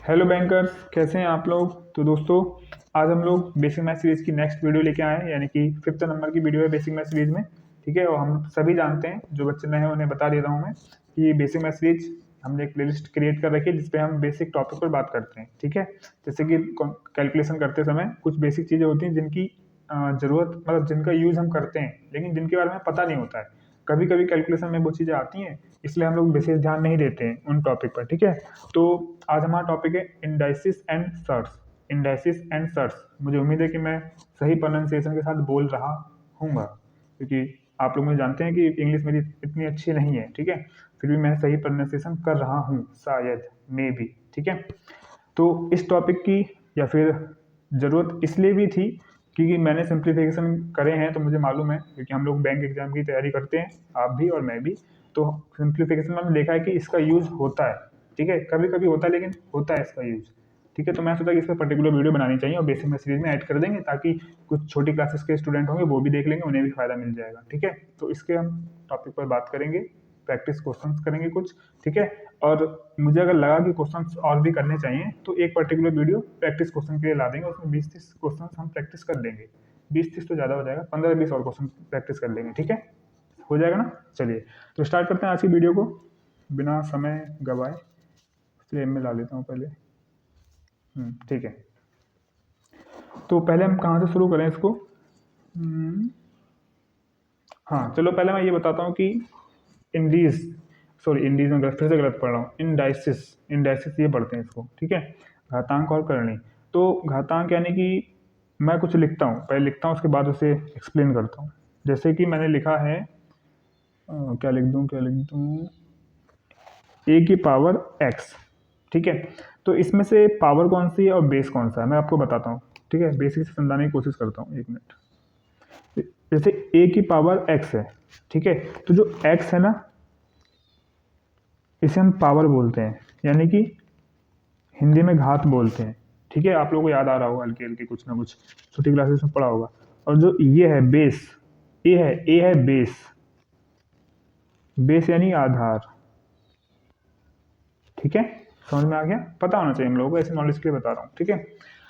Hello bankers, कैसे हैं आप लोग। तो दोस्तों, आज हम लोग बेसिक मैथ सीरीज की नेक्स्ट वीडियो लेके आए हैं, यानी कि 5th नंबर की वीडियो है बेसिक मैथ सीरीज में। ठीक है, और हम सभी जानते हैं, जो बच्चे नए हैं उन्हें बता दे रहा हूँ मैं कि बेसिक मैथ सीरीज हमने एक प्लेलिस्ट क्रिएट कर रखी है जिसपे हम बेसिक टॉपिक पर बात करते हैं। ठीक है, जैसे कि कैलकुलेशन करते समय कुछ बेसिक चीज़ें होती हैं जिनकी जरूरत, मतलब जिनका यूज़ हम करते हैं लेकिन जिनके बारे में पता नहीं होता है। कभी कभी कैलकुलेशन में वो चीज़ें आती हैं, इसलिए हम लोग विशेष ध्यान नहीं देते हैं उन टॉपिक पर। ठीक है, तो आज हमारा टॉपिक है indices and surds. Indices and surds, मुझे उम्मीद है कि मैं सही प्रोनाउंसिएशन के साथ बोल रहा हूँगा, क्योंकि आप लोग मुझे जानते हैं कि इंग्लिश मेरी इतनी अच्छी नहीं है। ठीक है, फिर भी मैं सही प्रोनाउंसिएशन कर रहा हूँ, शायद, मे बी। ठीक है, तो इस टॉपिक की या फिर ज़रूरत इसलिए भी थी क्योंकि मैंने सिंप्लीफिकेशन करे हैं, तो मुझे मालूम है, क्योंकि हम लोग बैंक एग्जाम की तैयारी करते हैं, आप भी और मैं भी। तो सिंप्लीफिकेशन में हमने देखा है कि इसका यूज़ होता है। ठीक है, कभी कभी होता है लेकिन होता है इसका यूज़। ठीक है, तो मैं सोचा कि इस पर पर्टिकुलर वीडियो बनानी चाहिए और बेसिक में सीरीज में ऐड कर देंगे, ताकि कुछ छोटी क्लासेस के स्टूडेंट होंगे वो भी देख लेंगे, उन्हें भी फायदा मिल जाएगा। ठीक है, तो इसके हम टॉपिक पर बात करेंगे, प्रैक्टिस क्वेश्चंस करेंगे कुछ। ठीक है, और मुझे अगर लगा कि क्वेश्चंस और भी करने चाहिए तो एक पर्टिकुलर वीडियो प्रैक्टिस क्वेश्चन के लिए ला देंगे, उसमें 20-30 क्वेश्चंस हम प्रैक्टिस कर लेंगे। 20-30 तो ज़्यादा हो जाएगा, 15-20 और क्वेश्चन प्रैक्टिस कर लेंगे। ठीक है, हो जाएगा ना। चलिए, तो स्टार्ट करते हैं आज की वीडियो को बिना समय गवाए। फ्लेम में ला लेता हूँ पहले। ठीक है, तो पहले हम कहाँ से शुरू करें इसको। हाँ, चलो पहले मैं ये बताता हूँ कि इंडीज, सॉरी इंडीज में फिर से गलत पढ़ रहा हूँ, इंडाइसिस। इंडाइसिस ये पढ़ते हैं इसको। ठीक है, घातांक और करणी। तो घातांक यानी कि मैं कुछ लिखता हूँ, पहले लिखता हूँ उसके बाद उसे एक्सप्लेन करता हूँ। जैसे कि मैंने लिखा है, क्या लिख दूँ, ए की पावर एक्स। ठीक है, तो इसमें से पावर कौन सी है और बेस कौन सा है मैं आपको बताता हूँ। ठीक है, बेसिक से समझाने की कोशिश करता हूँ, एक मिनट। जैसे ए की पावर एक्स है, ठीक है, तो जो एक्स है ना, इसे हम पावर बोलते हैं, यानी कि हिंदी में घात बोलते हैं। ठीक है, आप लोगों को याद आ रहा होगा हल्की हल्की, कुछ ना कुछ छोटी क्लासेस में पढ़ा होगा। और जो ये है बेस, ए है बेस। बेस यानी आधार। ठीक है, समझ में आ गया, पता होना चाहिए हम लोगों को, ऐसे नॉलेज के लिए बता रहा हूँ। ठीक है,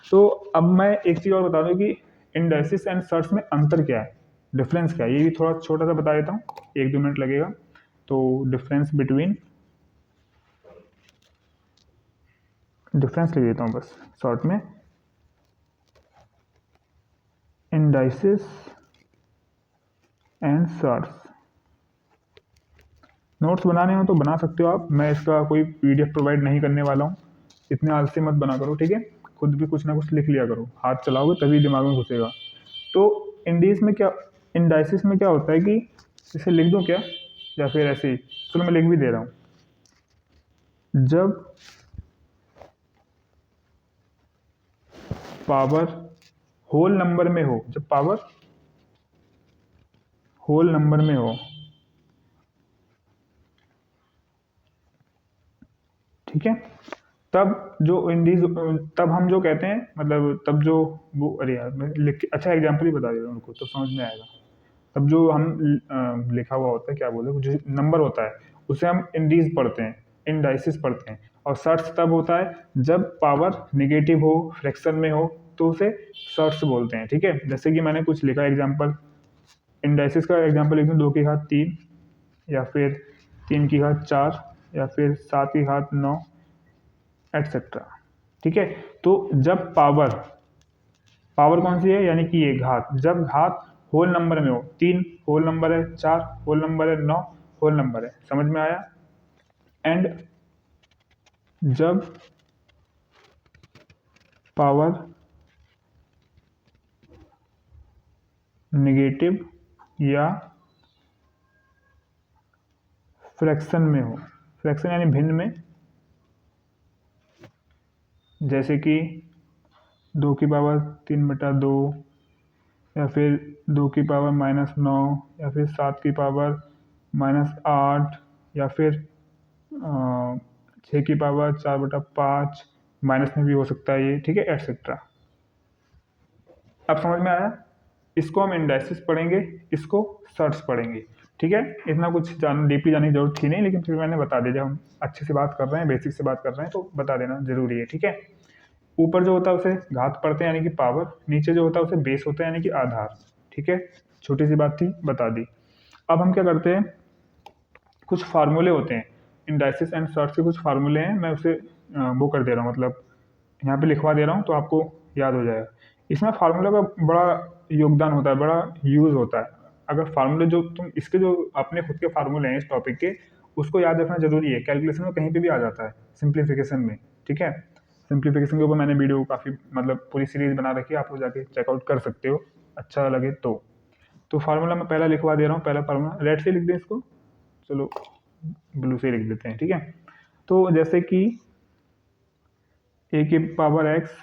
तो अब मैं एक चीज़ और बता दूँ कि इंडाइसिस एंड सर्च में अंतर क्या है, डिफरेंस क्या है, ये भी थोड़ा छोटा सा बता देता हूँ, 1-2 मिनट लगेगा। तो डिफरेंस लिख देता हूँ बस शॉर्ट में। इंडाइसिस एंड सर्च, नोट्स बनाने हो तो बना सकते हो आप, मैं इसका कोई पीडीएफ प्रोवाइड नहीं करने वाला हूँ। इतने आलसी मत बना करो। ठीक है, खुद भी कुछ ना कुछ लिख लिया करो, हाथ चलाओगे तभी दिमाग में घुसेगा। तो इंडीज में क्या, इंडाइसिस में क्या होता है कि इसे लिख दूं क्या, या फिर ऐसे ही, चलो मैं लिख भी दे रहा हूँ। जब पावर होल नंबर में हो, जब पावर होल नंबर में हो, ठीक है, तब जो इंडीज, तब हम जो कहते हैं, मतलब तब जो वो, अरे यार मैं लिख के अच्छा एग्जाम्पल ही बता दे रहा हूँ उनको, तो समझ में आएगा। तब जो हम लिखा हुआ होता है, क्या बोले, जो नंबर होता है उसे हम इंडीज पढ़ते हैं, इंडाइसिस पढ़ते हैं। और सर्ट्स तब होता है जब पावर निगेटिव हो, फ्रैक्शन में हो, तो उसे सर्ट्स बोलते हैं। ठीक है, जैसे कि मैंने कुछ लिखा एग्जाम्पल, इंडाइसिस का एग्जाम्पल लिख दूँ, 2 की घात 3, या फिर 3 की घात 4, या फिर 7 की घात 9, एटसेट्रा। ठीक है, तो जब पावर, पावर कौन सी है, यानी कि ये घात, जब घात होल नंबर में हो, 3 होल नंबर है, 4 होल नंबर है, 9 होल नंबर है, समझ में आया। एंड जब पावर निगेटिव या फ्रैक्शन में हो, फ्रैक्शन यानी भिन्न में, जैसे कि 2 की पावर 3/2, या फिर 2 की पावर -9, या फिर 7 की पावर -8, या फिर 6 की पावर 4/5, माइनस में भी हो सकता है ये। ठीक है, एटसेट्रा। अब समझ में आया, इसको हम इंडाइसिस पढ़ेंगे, इसको सर्ट्स पढ़ेंगे। ठीक है, इतना कुछ डीपली जाने की जरूरत थी नहीं, लेकिन फिर मैंने बता दिया, जब हम अच्छे से बात कर रहे हैं, बेसिक से बात कर रहे हैं, तो बता देना जरूरी है। ठीक है, ऊपर जो होता है उसे घात पढ़ते हैं यानी कि पावर, नीचे जो होता है उसे बेस होता है यानी कि आधार। ठीक है, छोटी सी बात थी, बता दी। अब हम क्या करते हैं, कुछ फार्मूले होते हैं, इंडाइसिस एंड शॉर्ट्स के कुछ फार्मूले हैं, मैं उसे वो कर दे रहा हूँ, मतलब यहाँ पे लिखवा दे रहा हूँ तो आपको याद हो जाएगा। इसमें फार्मूला का बड़ा योगदान होता है, बड़ा यूज होता है। अगर फार्मूले जो तुम इसके जो अपने खुद के फार्मूले हैं इस टॉपिक के, उसको याद रखना जरूरी है। कैलकुलेशन में कहीं पे भी आ जाता है, सिंप्लीफिकेशन में। ठीक है, सिंप्लीफिकेशन के ऊपर मैंने वीडियो काफ़ी मतलब पूरी सीरीज बना रखी है, आप लोग जाके चेकआउट कर सकते हो, अच्छा लगे तो फार्मूला मैं पहला लिखवा दे रहा हूँ। पहला फार्मूला रेड से लिख दें इसको, चलो ब्लू से लिख देते हैं। ठीक है, तो जैसे कि ए की पावर एक्स,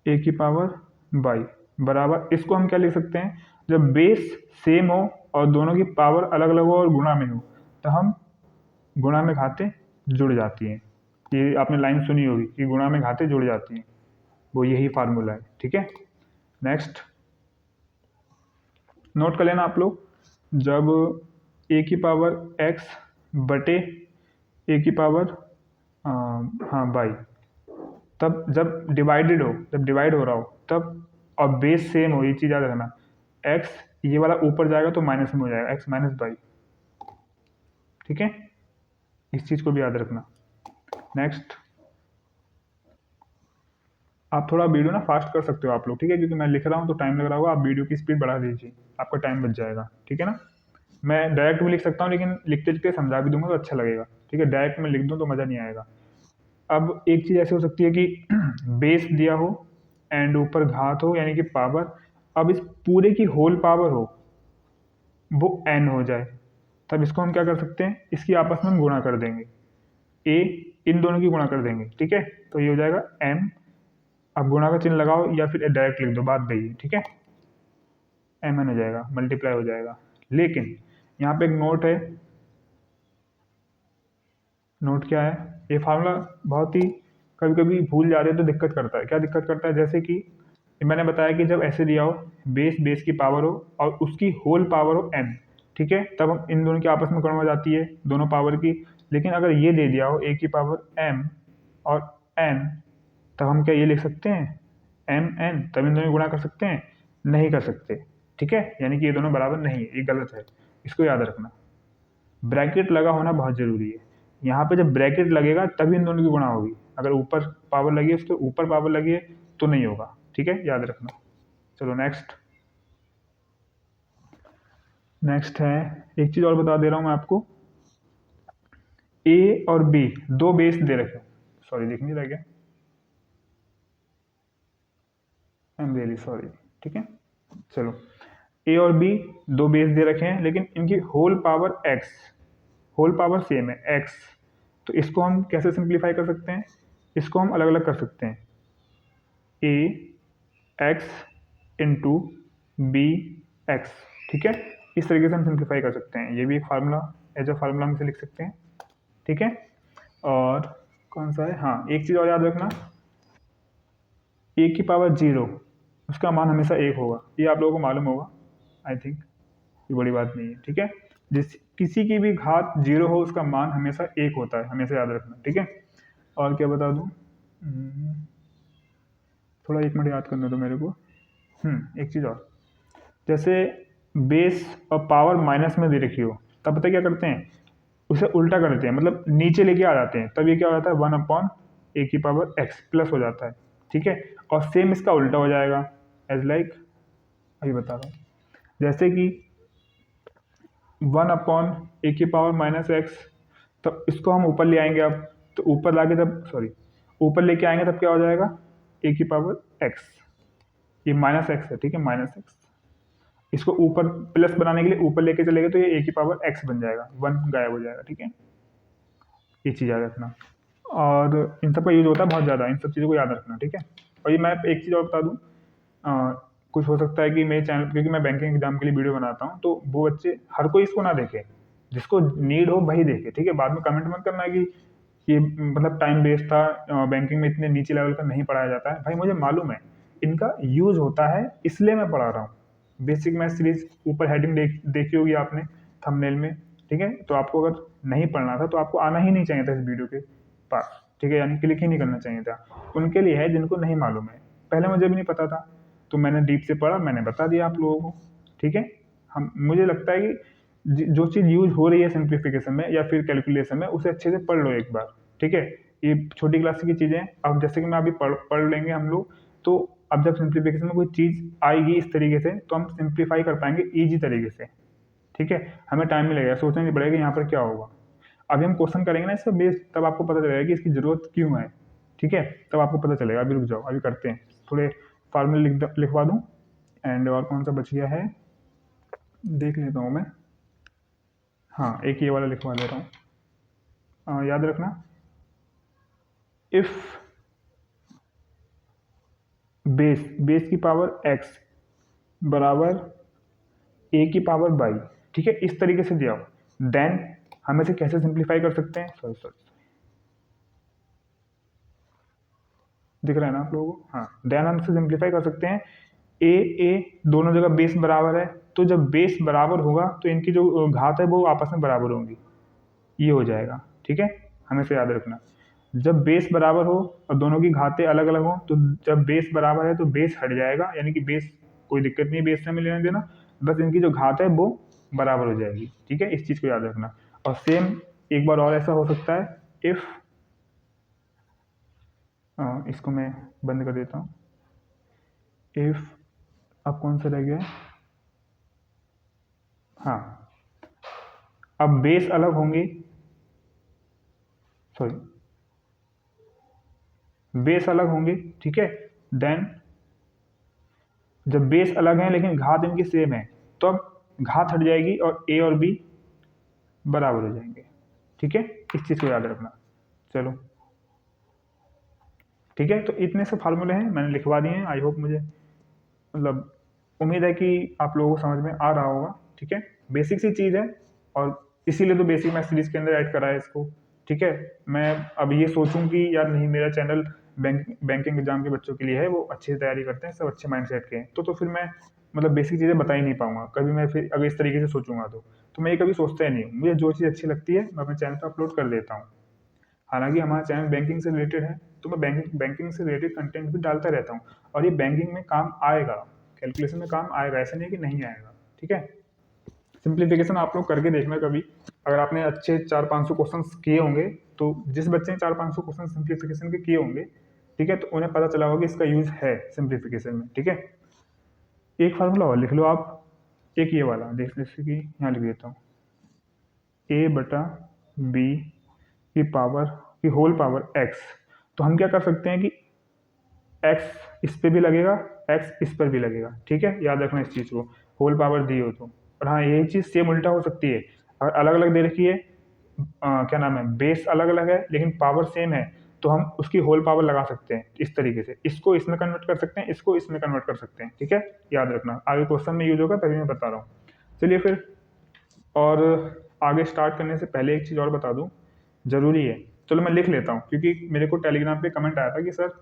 ए की पावर वाई बराबर, इसको हम क्या लिख सकते हैं, जब बेस सेम हो और दोनों की पावर अलग अलग हो और गुणा में हो, तो हम गुणा में घातें जुड़ जाती हैं। ये आपने लाइन सुनी होगी कि गुणा में घातें जुड़ जाती हैं, वो यही फार्मूला है। ठीक है, नेक्स्ट नोट कर लेना आप लोग, जब ए की पावर एक्स बटे ए की पावर हाँ वाई, तब जब डिवाइडेड हो, जब डिवाइड हो रहा हो तब, और बेस सेम हो, ये चीज़ याद रखना, एक्स ये वाला ऊपर जाएगा तो माइनस में हो जाएगा, एक्स माइनस वाई। ठीक है, इस चीज़ को भी याद रखना। नेक्स्ट, आप थोड़ा वीडियो ना फास्ट कर सकते हो आप लोग, ठीक है, क्योंकि मैं लिख रहा हूँ तो टाइम लग रहा होगा, आप वीडियो की स्पीड बढ़ा दीजिए, आपका टाइम बच जाएगा। ठीक है ना, मैं डायरेक्ट भी लिख सकता हूँ, लेकिन लिखते लिखते समझा भी दूंगा तो अच्छा लगेगा। ठीक है, डायरेक्ट में लिख दूँ तो मज़ा नहीं आएगा। अब एक चीज़ ऐसी हो सकती है कि बेस दिया हो एंड ऊपर घात हो यानी कि पावर, अब इस पूरे की होल पावर हो, वो n हो जाए, तब इसको हम क्या कर सकते हैं, इसकी आपस में हम गुणा कर देंगे, a इन दोनों की गुणा कर देंगे। ठीक है, तो ये हो जाएगा m, अब गुणा का चिन्ह लगाओ या फिर डायरेक्ट लिख दो, बात वही है। ठीक है, mn हो जाएगा, मल्टीप्लाई हो जाएगा। लेकिन यहाँ पे एक नोट है, नोट क्या है, ये फार्मूला बहुत ही कभी कभी भूल जाते हैं तो दिक्कत करता है। क्या दिक्कत करता है, जैसे कि मैंने बताया कि जब ऐसे दिया हो, बेस बेस की पावर हो और उसकी होल पावर हो n, ठीक है, तब हम इन दोनों की आपस में गुणा हो जाती है, दोनों पावर की। लेकिन अगर ये दे दिया हो a की पावर m और n, तब हम क्या ये लिख सकते हैं m n, तब इन दोनों की गुणा कर सकते हैं, नहीं कर सकते। ठीक है, यानी कि ये दोनों बराबर नहीं है, ये गलत है, इसको याद रखना। ब्रैकेट लगा होना बहुत जरूरी है, यहाँ पे जब ब्रैकेट लगेगा तभी इन दोनों की गुणा होगी, अगर ऊपर पावर लगी है, उसके ऊपर पावर लगी है तो नहीं होगा। ठीक है, याद रखना। चलो नेक्स्ट, नेक्स्ट है, एक चीज और बता दे रहा हूँ मैं आपको, ए और बी दो बेस दे रखे, सॉरी दिख नहीं रह गया, आई एम रियली सॉरी। ठीक है, चलो, ए और बी दो बेस दे रखे हैं, लेकिन इनकी whole power x, whole power same है एक्स, तो इसको हम कैसे सिंप्लीफाई कर सकते हैं, इसको हम अलग अलग कर सकते हैं, ए एक्स इंटू बी एक्स। ठीक है, इस तरीके से हम सिंप्लीफाई कर सकते हैं, ये भी एक फार्मूला एज अ फार्मूला हम इसे लिख सकते हैं। ठीक है, और कौन सा है, हाँ एक चीज़ और याद रखना, ए की पावर 0 उसका मान हमेशा 1 होगा, ये आप लोगों को मालूम होगा आई थिंक, ये बड़ी बात नहीं है। ठीक है, जिस किसी की भी घात 0 हो उसका मान हमेशा 1 होता है, हमेशा याद रखना। ठीक है, और क्या बता दूँ, थोड़ा एक मिनट याद करने दो मेरे को। एक चीज़ और, जैसे बेस और पावर माइनस में दे रखी हो, तब पता क्या करते हैं, उसे उल्टा कर देते हैं, मतलब नीचे लेके आ जाते हैं, तब ये क्या हो जाता है 1/a की पावर x प्लस हो जाता है। ठीक है, और सेम इसका उल्टा हो जाएगा, एज लाइक अभी बता रहा हूँ, जैसे कि 1/a की पावर माइनस एक्स, तो इसको हम ऊपर ले आएंगे, अब तो ऊपर लाके जब सॉरी ऊपर लेके आएंगे तब क्या हो जाएगा, a की पावर x, ये माइनस एक्स है। ठीक है, माइनस एक्स, इसको ऊपर प्लस बनाने के लिए ऊपर लेके चलेंगे तो ये a की पावर x बन जाएगा, 1 गायब हो जाएगा। ठीक है, ये चीज़ याद रखना, और इन सब का यूज होता है बहुत ज़्यादा, इन सब चीज़ों को याद रखना। ठीक है, और ये मैं एक चीज़ और बता दूँ, कुछ हो सकता है कि मेरे चैनल, क्योंकि मैं बैंकिंग एग्जाम के लिए वीडियो बनाता हूँ, तो वो बच्चे हर कोई इसको ना देखे, जिसको नीड हो वही देखे। ठीक है, बाद में कमेंट मत करना कि ये मतलब टाइम वेस्ट था, बैंकिंग में इतने नीचे लेवल का नहीं पढ़ाया जाता है। भाई मुझे मालूम है इनका यूज होता है, इसलिए मैं पढ़ा रहा हूँ। बेसिक मैथ सीरीज ऊपर हेडिंग देखी होगी आपने थंबनेल में, ठीक है। तो आपको अगर नहीं पढ़ना था तो आपको आना ही नहीं चाहिए था इस वीडियो के पास, ठीक है, यानी क्लिक ही नहीं करना चाहिए था। उनके लिए है जिनको नहीं मालूम है, पहले मुझे भी नहीं पता था, तो मैंने डीप से पढ़ा, मैंने बता दिया आप लोगों को, ठीक है। हम मुझे लगता है कि जो चीज़ यूज हो रही है सिंप्लीफिकेशन में या फिर कैलकुलेशन में, उसे अच्छे से पढ़ लो एक बार, ठीक है। ये छोटी क्लास की चीज़ें, अब जैसे कि मैं अभी पढ़ लेंगे हम लोग, तो अब जब सिंप्लीफिकेशन में कोई चीज़ आएगी इस तरीके से, तो हम सिंप्लीफाई कर पाएंगे ईजी तरीके से, ठीक है। हमें टाइम नहीं लगेगा, सोचना नहीं पड़ेगा यहाँ पर क्या होगा। अभी हम क्वेश्चन करेंगे ना इसका बेस, तब आपको पता चलेगा कि इसकी जरूरत क्यों है, ठीक है, तब आपको पता चलेगा। अभी रुक जाओ, अभी करते हैं, थोड़े फार्मूले लिखवा दूँ। एंड और कौन सा बच गया है देख लेता हूँ मैं। हाँ, एक ये वाला लिखवा दे रहा हूँ, याद रखना, इफ बेस की पावर x बराबर a की पावर y, ठीक है, इस तरीके से दिया हो, देन हम इसे कैसे सिंप्लीफाई कर सकते हैं, सॉरी दिख रहा है ना आप लोगों को, हाँ, देन हम इसे सिंप्लीफाई कर सकते हैं। ए दोनों जगह बेस बराबर है, तो जब बेस बराबर होगा तो इनकी जो घात है वो आपस में बराबर होंगी, ये हो जाएगा, ठीक है। हमें इसे याद रखना, जब बेस बराबर हो और दोनों की घातें अलग अलग हो, तो जब बेस बराबर है तो बेस हट जाएगा, यानी कि बेस कोई दिक्कत नहीं, बेस से हमें लेना देना, बस इनकी जो घात है वो बराबर हो जाएगी, ठीक है। इस चीज़ को याद रखना। और सेम एक बार और ऐसा हो सकता है, इफ इसको मैं बंद कर देता हूँ, इफ अब कौन सा रह गया, हाँ, अब बेस अलग होंगे, सॉरी बेस अलग होंगे, ठीक है, देन जब बेस अलग हैं लेकिन घात इनकी सेम है, तो अब घात हट जाएगी और a और b बराबर हो जाएंगे, ठीक है। इस चीज़ को याद रखना। चलो ठीक है, तो इतने से फार्मूले हैं, मैंने लिखवा दिए हैं। आई होप, मुझे मतलब उम्मीद है कि आप लोगों को समझ में आ रहा होगा, ठीक है। बेसिक सी चीज़ है और इसीलिए तो बेसिक मैथ सीरीज के अंदर ऐड करा है इसको, ठीक है। मैं अब ये सोचूं कि यार नहीं, मेरा चैनल बैंकिंग एग्जाम के बच्चों के लिए है, वो अच्छी तैयारी करते हैं, सब अच्छे माइंड सेट के हैं, तो फिर मैं मतलब बेसिक चीज़ें बता ही नहीं पाऊंगा कभी मैं, फिर अगर इस तरीके से सोचूंगा तो मैं ये कभी सोचता ही नहीं हूँ। मुझे जो चीज़ अच्छी लगती है मैं अपने चैनल पर अपलोड कर देता हूँ। हालांकि हमारा चैनल बैंकिंग से रिलेटेड है, तो मैं बैंकिंग से रिलेटेड कंटेंट भी डालता रहता हूँ, और ये बैंकिंग में काम आएगा, कैलकुलेशन में काम आएगा, ऐसा नहीं कि नहीं आएगा, ठीक है। सिंप्लीफिकेशन आप लोग करके देखना कभी, अगर आपने अच्छे 400-500 क्वेश्चन किए होंगे, तो जिस बच्चे ने 400-500 क्वेश्चन सिंप्लीफिकेशन के किए होंगे, ठीक है, तो उन्हें पता चला होगा कि इसका यूज है सिंप्लीफिकेशन में, ठीक है। एक फार्मूला और लिख लो आप, एक ये वाला देख, जैसे कि यहाँ लिख देता हूँ, a/b की पावर की होल पावर x। तो हम क्या कर सकते हैं कि x इस पे भी लगेगा, x इस पर भी लगेगा, ठीक है, याद रखना इस चीज़ को, होल पावर दी हो तो। और हाँ, यही चीज़ सेम उल्टा हो सकती है, अगर अलग अलग दे रखी है, क्या नाम है, बेस अलग अलग है लेकिन पावर सेम है, तो हम उसकी होल पावर लगा सकते हैं इस तरीके से, इसको इसमें कन्वर्ट कर सकते हैं, इसको इसमें कन्वर्ट कर सकते हैं, ठीक है, याद रखना, आगे क्वेश्चन में यूज होगा, तभी मैं बता रहा हूँ। चलिए फिर, और आगे स्टार्ट करने से पहले एक चीज़ और बता दूं, ज़रूरी है, चलो मैं लिख लेता हूँ, क्योंकि मेरे को टेलीग्राम पे कमेंट आया था कि सर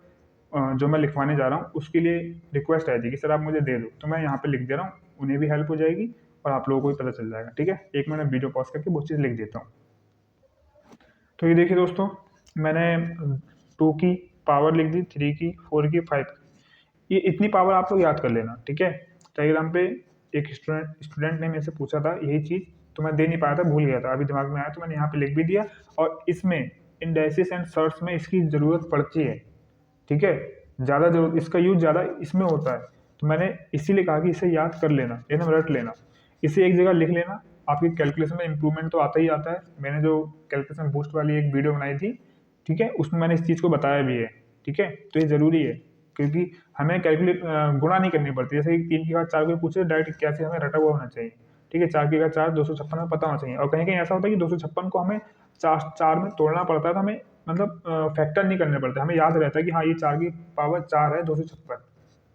जो मैं लिखवाने जा रहा हूँ उसके लिए रिक्वेस्ट आई थी कि सर आप मुझे दे दो, तो मैं यहाँ पे लिख दे रहा हूँ, उन्हें भी हेल्प हो जाएगी और आप लोगों को भी पता चल जाएगा, ठीक है। एक मैंने वीडियो पॉज करके वो चीज़ लिख देता हूँ। तो ये देखिए दोस्तों, मैंने 2 की पावर लिख दी, 3 की, 4 की, 5 की, ये इतनी पावर आप लोग याद कर लेना, ठीक है। टेलीग्राम पे एक स्टूडेंट ने मेरे से पूछा था यही चीज़, तो मैं दे नहीं पाया था, भूल गया था, अभी दिमाग में आया तो मैंने यहाँ पे लिख भी दिया। और इसमें इंडाइसिस एंड सर्ट्स में इसकी ज़रूरत पड़ती है, ठीक है, ज़्यादा जरूरत, इसका यूज ज़्यादा इसमें होता है, तो मैंने इसीलिए कहा कि इसे याद कर लेना, एकदम रट लेना, इसे एक जगह लिख लेना, आपकी कैलकुलेशन में इंप्रूवमेंट तो आता ही आता है। मैंने जो कैलकुलेशन बूस्ट वाली एक वीडियो बनाई थी, ठीक है, उसमें मैंने इस चीज़ को बताया भी है, ठीक है। तो ये ज़रूरी है, क्योंकि हमें कैलकुलेट गुणा नहीं करनी पड़ती, जैसे कि 3 की घात 4 को पूछे डायरेक्ट कैसे, हमें रटा हुआ होना चाहिए, ठीक है, 4 की घात 4 256 में पता होना चाहिए, और कहीं कहीं ऐसा होता है कि 256 को हमें 4 में तोड़ना पड़ता है, तो हमें मतलब फैक्टर नहीं करने पड़ते, हमें याद रहता है कि हाँ ये 4 की पावर 4 है 256,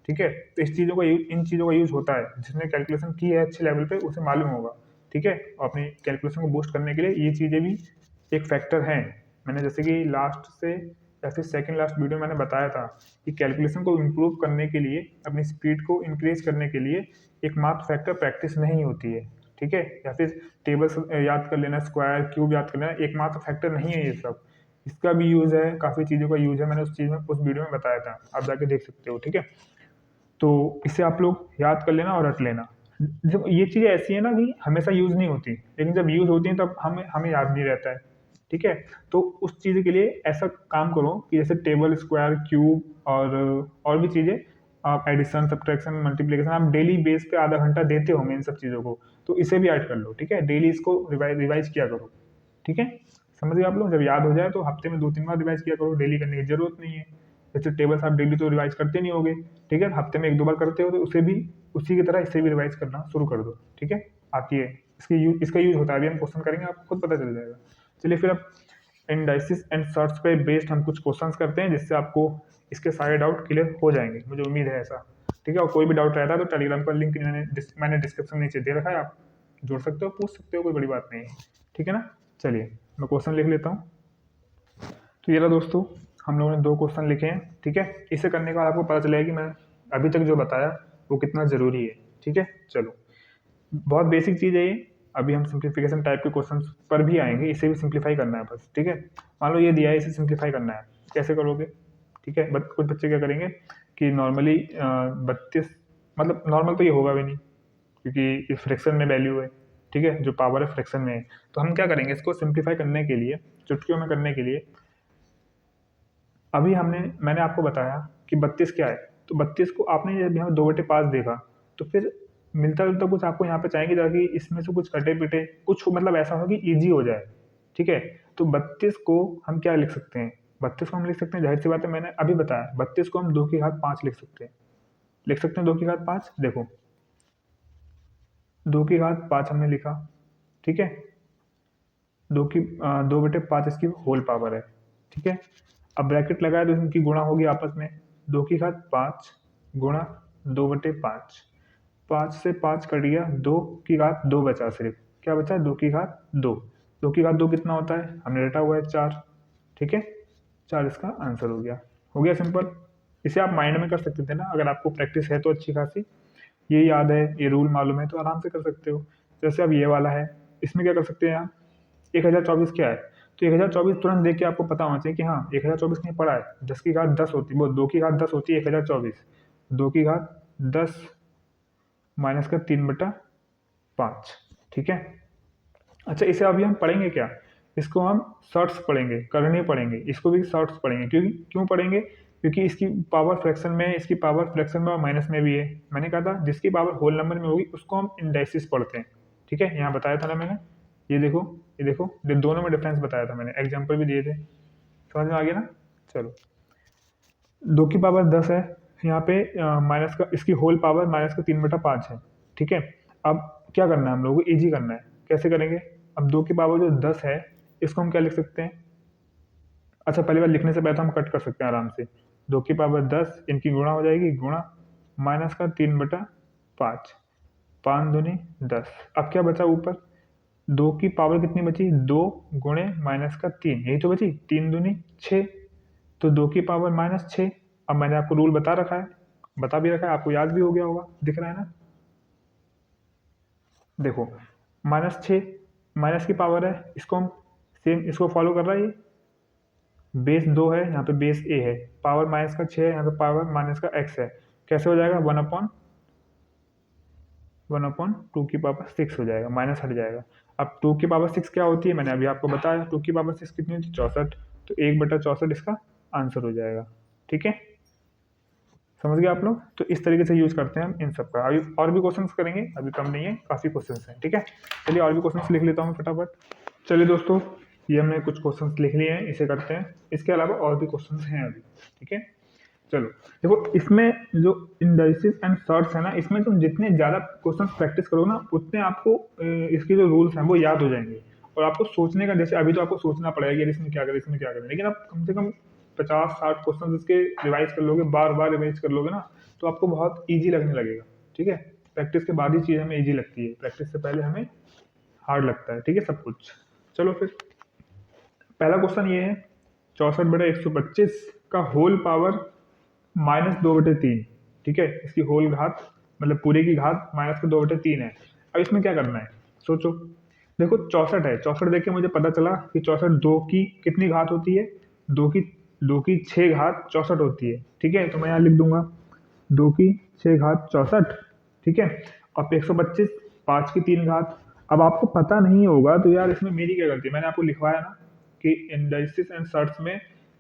ठीक है। तो इस चीज़ों का इन चीज़ों का यूज होता है, जिसने कैलकुलेशन की है अच्छे लेवल पे उसे मालूम होगा, ठीक है। और अपनी कैलकुलेशन को बूस्ट करने के लिए ये चीज़ें भी एक फैक्टर हैं। मैंने जैसे कि लास्ट से या फिर सेकंड लास्ट वीडियो मैंने बताया था कि कैलकुलेशन को इम्प्रूव करने के लिए, अपनी स्पीड को इंक्रीज करने के लिए एकमात्र फैक्टर प्रैक्टिस नहीं होती है, ठीक है, या फिर टेबल्स याद कर लेना, स्क्वायर क्यूब याद कर लेना एकमात्र फैक्टर नहीं है ये सब, इसका भी यूज़ है, काफ़ी चीज़ों का यूज़ है, मैंने उस चीज़ में उस वीडियो में बताया था, आप जाके देख सकते हो, ठीक है। तो इसे आप लोग याद कर लेना और रट लेना। जब ये चीज़ें ऐसी है ना कि हमेशा यूज़ नहीं होती, लेकिन जब यूज़ होती हैं तब हमें हमें याद नहीं रहता है, ठीक है। तो उस चीज़ के लिए ऐसा काम करो कि जैसे टेबल, स्क्वायर, क्यूब और भी चीज़ें आप एडिशन, सब्ट्रैक्शन, मल्टीप्लिकेशन आप डेली बेस पे आधा घंटा देते होंगे इन सब चीज़ों को, तो इसे भी ऐड कर लो, ठीक है। डेली इसको रिवाइज किया करो, ठीक है। समझ गए आप लोग, जब याद हो जाए तो हफ्ते में 2-3 बार रिवाइज किया करो, डेली करने की जरूरत नहीं है। जैसे टेबल्स आप डेली तो रिवाइज करते नहीं होगे, ठीक है, हफ्ते में 1-2 बार करते हो तो उसे भी उसी की तरह इसे भी रिवाइज करना शुरू कर दो, ठीक है। आती है, इसका यूज होता है, अभी हम क्वेश्चन करेंगे आपको खुद पता चल जाएगा। चलिए फिर अब इंडाइसिस एंड शॉर्ट्स पे बेस्ड हम कुछ क्वेश्चंस करते हैं जिससे आपको इसके सारे डाउट क्लियर हो जाएंगे, मुझे उम्मीद है ऐसा, ठीक है। और कोई भी डाउट रहता है तो टेलीग्राम का लिंक मैंने डिस्क्रिप्शन में नीचे दे रखा है, आप जोड़ सकते हो, पूछ सकते हो, कोई बड़ी बात नहीं है, ठीक है ना। चलिए मैं क्वेश्चन लिख लेता हूँ। तो ये रहा दोस्तों, हम लोगों ने 2 क्वेश्चन लिखे हैं, ठीक है। इसे करने के बाद आपको पता चलेगा कि मैं अभी तक जो बताया वो कितना ज़रूरी है, ठीक है। चलो, बहुत बेसिक चीज़ है ये, अभी हम सिंप्लीफिकेशन टाइप के क्वेश्चन पर भी आएंगे, इसे भी सिंप्लीफाई करना है बस, ठीक है। मान लो ये दिया है, इसे सिंप्लीफाई करना है, कैसे करोगे, ठीक है। कुछ बच्चे क्या करेंगे कि नॉर्मली 32, मतलब नॉर्मल तो ये होगा भी नहीं क्योंकि फ्रैक्शन में वैल्यू है, ठीक है, जो पावर है फ्रैक्शन में है। तो हम क्या करेंगे, इसको सिंप्लीफाई करने के लिए, चुटकियों में करने के लिए, अभी मैंने आपको बताया कि 32 क्या है, तो 32 को आपने जब यहाँ 2/5 देखा तो फिर मिलता जुलता कुछ आपको यहाँ पे चाहिए ताकि इसमें से कुछ कटे पिटे कुछ मतलब ऐसा हो कि ईजी हो जाए, ठीक है। तो 32 को हम क्या लिख सकते हैं, 32 को हम लिख सकते हैं, जाहिर सी बात है, मैंने अभी बताया 32 को हम 2 की घात 5 लिख सकते हैं 2 की घात 5, देखो 2 की घात 5 हमने लिखा, ठीक है। 2/5 इसकी होल पावर है, ठीक है। अब ब्रैकेट लगाया तो इनकी गुणा होगी आपस में, 2 की घात 5 गुणा 2/5, 5 से 5 कट गया, 2 की घात 2 बचा, सिर्फ क्या बचा, 2 की घात 2, 2 की घात 2 कितना होता है, हमने रटा हुआ है 4, ठीक है, 4 इसका आंसर हो गया सिंपल। इसे आप माइंड में कर सकते थे ना, अगर आपको प्रैक्टिस है तो अच्छी खासी, ये याद है, ये रूल मालूम है तो आराम से कर सकते हो। जैसे अब ये वाला है, इसमें क्या कर सकते हैं आप, 1024 क्या है, तो 1024 तुरंत देख के आपको पता होना चाहिए कि हाँ 1024 कहीं पड़ा है, 10 की घात 10 होती है, वो 2 की घात 10 होती है 1024, 2 की घात 10 माइनस का 3/5, ठीक है। अच्छा, इसे अभी हम पढ़ेंगे क्या, इसको हम शॉर्ट्स पढ़ेंगे, करने पढ़ेंगे, इसको भी शॉर्ट्स पढ़ेंगे, क्यों पढ़ेंगे, क्योंकि इसकी पावर फ्रैक्शन में, इसकी पावर फ्रैक्शन में और माइनस में भी है। मैंने कहा था जिसकी पावर होल नंबर में होगी उसको हम इंडाइसिस पढ़ते हैं, ठीक है, यहाँ बताया था ना मैंने, ये देखो, ये दोनों में डिफरेंस बताया था मैंने, एग्जाम्पल भी दिए थे, समझ में आ गया ना। चलो, 2 की पावर 10 है, यहाँ पे माइनस का, इसकी होल पावर माइनस का 3/5 है, ठीक है। अब क्या करना है हम लोगों को, ईजी करना है, कैसे करेंगे, अब 2 की पावर जो 10 है इसको हम क्या लिख सकते हैं, अच्छा पहली बार लिखने से पहले तो हम कट कर सकते हैं आराम से, 2 की पावर 10 इनकी गुणा हो जाएगी, गुणा माइनस का 3/5, 5 दूनी 10, अब क्या बचा ऊपर, 2 की पावर कितनी बची, 2 गुणे माइनस का 3, यही तो बची, 3 दूनी 6, तो 2 की पावर -6, अब मैंने आपको रूल बता भी रखा है, आपको याद भी हो गया होगा, दिख रहा है ना, देखो -6 माइनस की पावर है, इसको हम सेम इसको फॉलो कर रहा है, ये बेस 2 है, यहाँ पे बेस ए है, पावर -6 है, यहाँ पे पावर -x है, कैसे हो जाएगा, 1/2 की पावर 6 हो जाएगा, माइनस हट जाएगा। अब 2 की पावर 6 क्या होती है, मैंने अभी आपको बताया, 2 की पावर 6 कितनी होती है, 64, तो 1/64 इसका आंसर हो जाएगा, ठीक है, समझ गए आप लोग। तो इस तरीके से यूज करते हैं हम इन सब का, अभी और भी क्वेश्चंस करेंगे, अभी कम नहीं है, काफ़ी क्वेश्चंस हैं, ठीक है। चलिए और भी क्वेश्चंस लिख लेता हूँ फटाफट। चलिए दोस्तों, ये हमने कुछ क्वेश्चंस लिख लिए हैं, इसे करते हैं, इसके अलावा और भी क्वेश्चंस हैं अभी, ठीक है। चलो देखो, इसमें जो इंडाइसिस एंड शॉर्ट्स है ना, इसमें तुम जितने ज़्यादा क्वेश्चन प्रैक्टिस करोगे ना, उतने आपको इसके जो रूल्स हैं वो याद हो जाएंगे, और आपको सोचने का, जैसे अभी तो आपको सोचना पड़ेगा कि इसमें क्या करें, इसमें क्या करें, लेकिन आप कम से कम 50-60 क्वेश्चन इसके रिवाइज कर लोगे, बार बार रिवाइज कर लोगे ना, तो आपको बहुत ईजी लगने लगेगा, ठीक है। प्रैक्टिस के बाद ही चीज़ हमें ईजी लगती है, प्रैक्टिस से पहले हमें हार्ड लगता है, ठीक है सब कुछ। चलो फिर पहला क्वेश्चन ये है, 64/125 का होल पावर -2/3, ठीक है। इसकी होल घात मतलब पूरे की घात -2/3 है। अब इसमें क्या करना है सोचो। देखो 64 है, 64 देख के मुझे पता चला कि 64 दो की कितनी घात होती है, दो की 6 घात 64 होती है, ठीक है। तो मैं यहाँ लिख दूंगा 2 की 6 घात 64, ठीक है। अब 125 5 की 3 घात। अब आपको पता नहीं होगा तो यार इसमें मेरी क्या गलती है, मैंने आपको लिखवाया ना कि इंडाइसिस एंड सर्ट्स में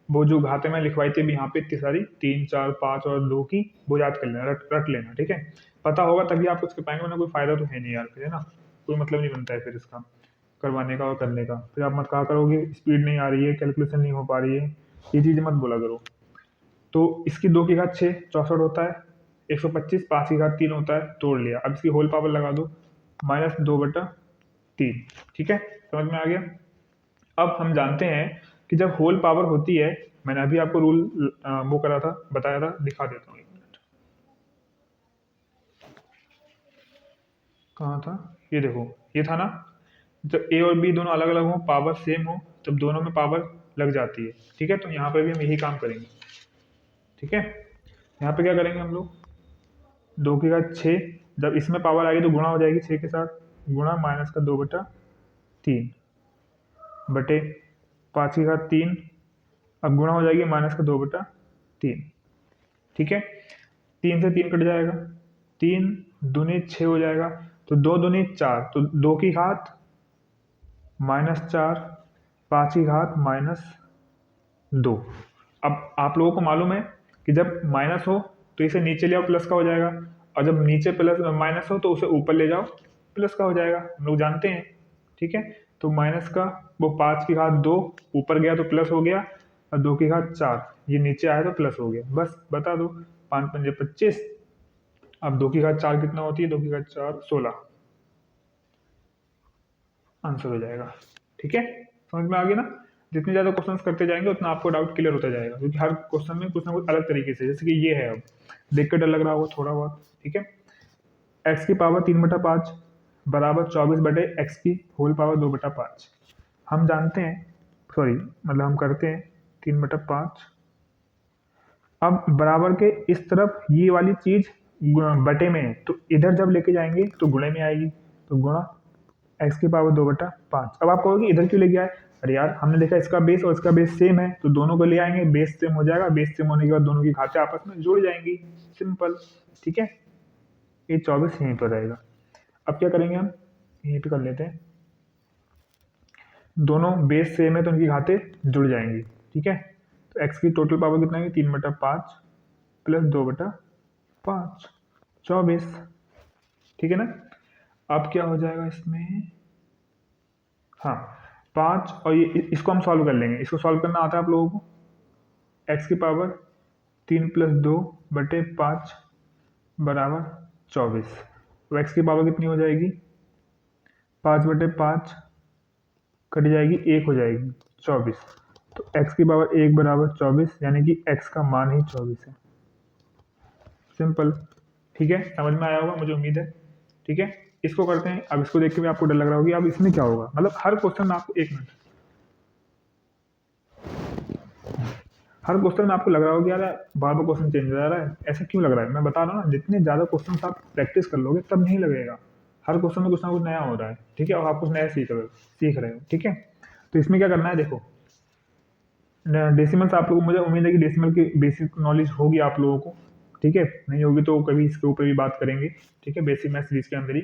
वो जो घातें मैं लिखवाई थी अभी यहाँ पे इतनी सारी 3 4 5 और 2 की, वो याद कर लेना, रट लेना, ठीक है। पता होगा तभी आप कुछ कर पाएंगे, वरना कोई फायदा तो है नहीं यार, फिर है ना, कोई मतलब नहीं बनता है फिर इसका करवाने का और करने का। फिर आप मत कहा करोगे स्पीड नहीं आ रही है, कैलकुलेशन नहीं हो पा रही है, ये चीज़ मत बोला करो। तो इसकी 2 की घात 6 64 होता है, 125 5 की घात 3 होता है, तोड़ लिया। अब इसकी होल पावर लगा दो -2/3, ठीक है, समझ में आ गया। अब हम जानते हैं कि जब होल पावर होती है, मैंने अभी आपको रूल वो करा था, बताया था, दिखा देता हूँ एक मिनट। कहाँ था, ये देखो, ये था ना, जब ए और बी दोनों अलग अलग हो, पावर सेम हो, तब दोनों में पावर लग जाती है, ठीक है। तो यहाँ पर भी हम यही काम करेंगे, ठीक है। यहाँ पे क्या करेंगे हम लोग, 2 की घात 6, जब इसमें पावर आएगी तो गुणा हो जाएगी 6 के साथ, गुणा -2/3 बटे 5 की घात 3, अब गुणा हो जाएगी -2/3, ठीक है। 3 से 3 कट जाएगा, 3 दूनी 6 हो जाएगा, तो 2 दूनी 4, तो 2 की घात -4, 5 की घात -2। अब आप लोगों को मालूम है कि जब माइनस हो तो इसे नीचे ले आओ, प्लस का हो जाएगा, और जब नीचे प्लस माइनस हो तो उसे ऊपर ले जाओ, प्लस का हो जाएगा, हम लोग जानते हैं, ठीक है। तो माइनस का वो 5 की घात 2 ऊपर गया तो प्लस हो गया, और 2 की घात 4 ये नीचे आया तो प्लस हो गया, बस बता दो, 5 पंजे 25। अब 2 की घात 4 कितना होती है, 2 की घात 4 16, आंसर हो जाएगा, ठीक है। समझ में आ गया ना। जितने ज़्यादा क्वेश्चंस करते जाएंगे उतना आपको डाउट क्लियर होता जाएगा, क्योंकि हर क्वेश्चन में कुछ ना कुछ अलग तरीके से, जैसे कि ये है, अब देख कर डर लग रहा होगा थोड़ा बहुत, ठीक है। एक्स की पावर 3/5 बराबर 24/x की होल पावर 2/5। हम जानते हैं, सॉरी मतलब हम करते हैं 3/5। अब बराबर के इस तरफ ये वाली चीज बटे में है, तो इधर जब लेके जाएंगे तो गुणे में आएगी, तो गुणा एक्स की पावर 2/5। अब आप कहोगे इधर क्यों लेके आए, अरे यार हमने देखा इसका बेस और इसका बेस सेम है, तो दोनों को ले आएंगे, बेस सेम हो जाएगा, बेस सेम होने के बाद दोनों की घातें आपस में जुड़ जाएंगी, सिंपल, ठीक है। ये 24 यहीं पर रहेगा। अब क्या करेंगे हम, यहीं पे कर लेते हैं, दोनों बेस सेम है तो उनकी घातें जुड़ जाएंगी, ठीक है। तो एक्स की टोटल पावर कितना है, 3/5 प्लस 2/5, 24, ठीक है ना। अब क्या हो जाएगा इसमें, हाँ 5, और ये इसको हम सॉल्व कर लेंगे, इसको सॉल्व करना आता है आप लोगों को। एक्स की पावर 3 + 2/5 बराबर 24, तो एक्स की पावर कितनी हो जाएगी, 5/5 कट जाएगी, 1 हो जाएगी, 24। तो x की पावर 1 बराबर 24, यानी कि x का मान ही 24 है, सिंपल, ठीक है। समझ में आया होगा मुझे उम्मीद है, ठीक है। इसको करते हैं। अब इसको देख के भी आपको डर लग रहा होगा अब इसमें क्या होगा, मतलब हर क्वेश्चन में आपको, एक मिनट, हर क्वेश्चन में आपको लग रहा होगा यार बार बार क्वेश्चन चेंज हो जा रहा है, ऐसा क्यों लग रहा है। मैं बता रहा हूँ ना, जितने ज़्यादा क्वेश्चन आप प्रैक्टिस कर लोगे तब नहीं लगेगा, हर क्वेश्चन में कुछ ना कुछ नया हो रहा है, ठीक है, और आप कुछ नया सीख रहे हो, ठीक है। तो इसमें क्या करना है, देखो डेसिमल्स आप लोगों, मुझे उम्मीद है कि डेसिमल की बेसिक नॉलेज होगी आप लोगों को, ठीक है। नहीं होगी तो कभी इसके ऊपर भी बात करेंगे, ठीक है, बेसिक मैथ सीरीज के अंदर ही।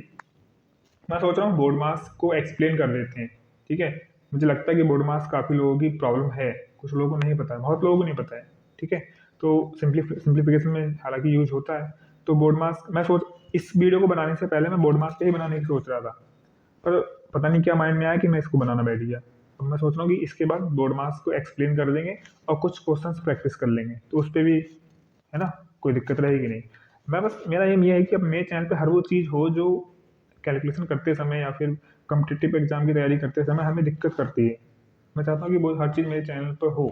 मैं सोच रहा हूँ बोर्ड मास को एक्सप्लेन कर देते हैं, ठीक है। मुझे लगता है कि बोर्ड मास काफ़ी लोगों की प्रॉब्लम है, कुछ लोगों को नहीं पता है, बहुत लोगों को नहीं पता है, ठीक है। तो सिंप्लीफिकेशन में हालांकि यूज होता है। तो बोर्ड मास मैं सोच, इस वीडियो को बनाने से पहले मैं बोर्ड मास पे ही बनाने की सोच रहा था, पर पता नहीं क्या माइंड में आया कि मैं इसको बनाना बैठ गया। अब मैं सोच रहा हूँ कि इसके बाद बोर्ड मास को एक्सप्लेन कर देंगे और कुछ क्वेश्चंस प्रैक्टिस कर लेंगे, तो उस पर भी है ना कोई दिक्कत रहेगी नहीं। मैं बस मेरा एम ये है कि अब मेरे चैनल पे हर वो चीज़ हो जो कैलकुलेशन करते समय या फिर कम्पिटिटिव एग्जाम की तैयारी करते समय हमें दिक्कत करती है। मैं चाहता हूँ कि वो हर चीज़ मेरे चैनल पर हो,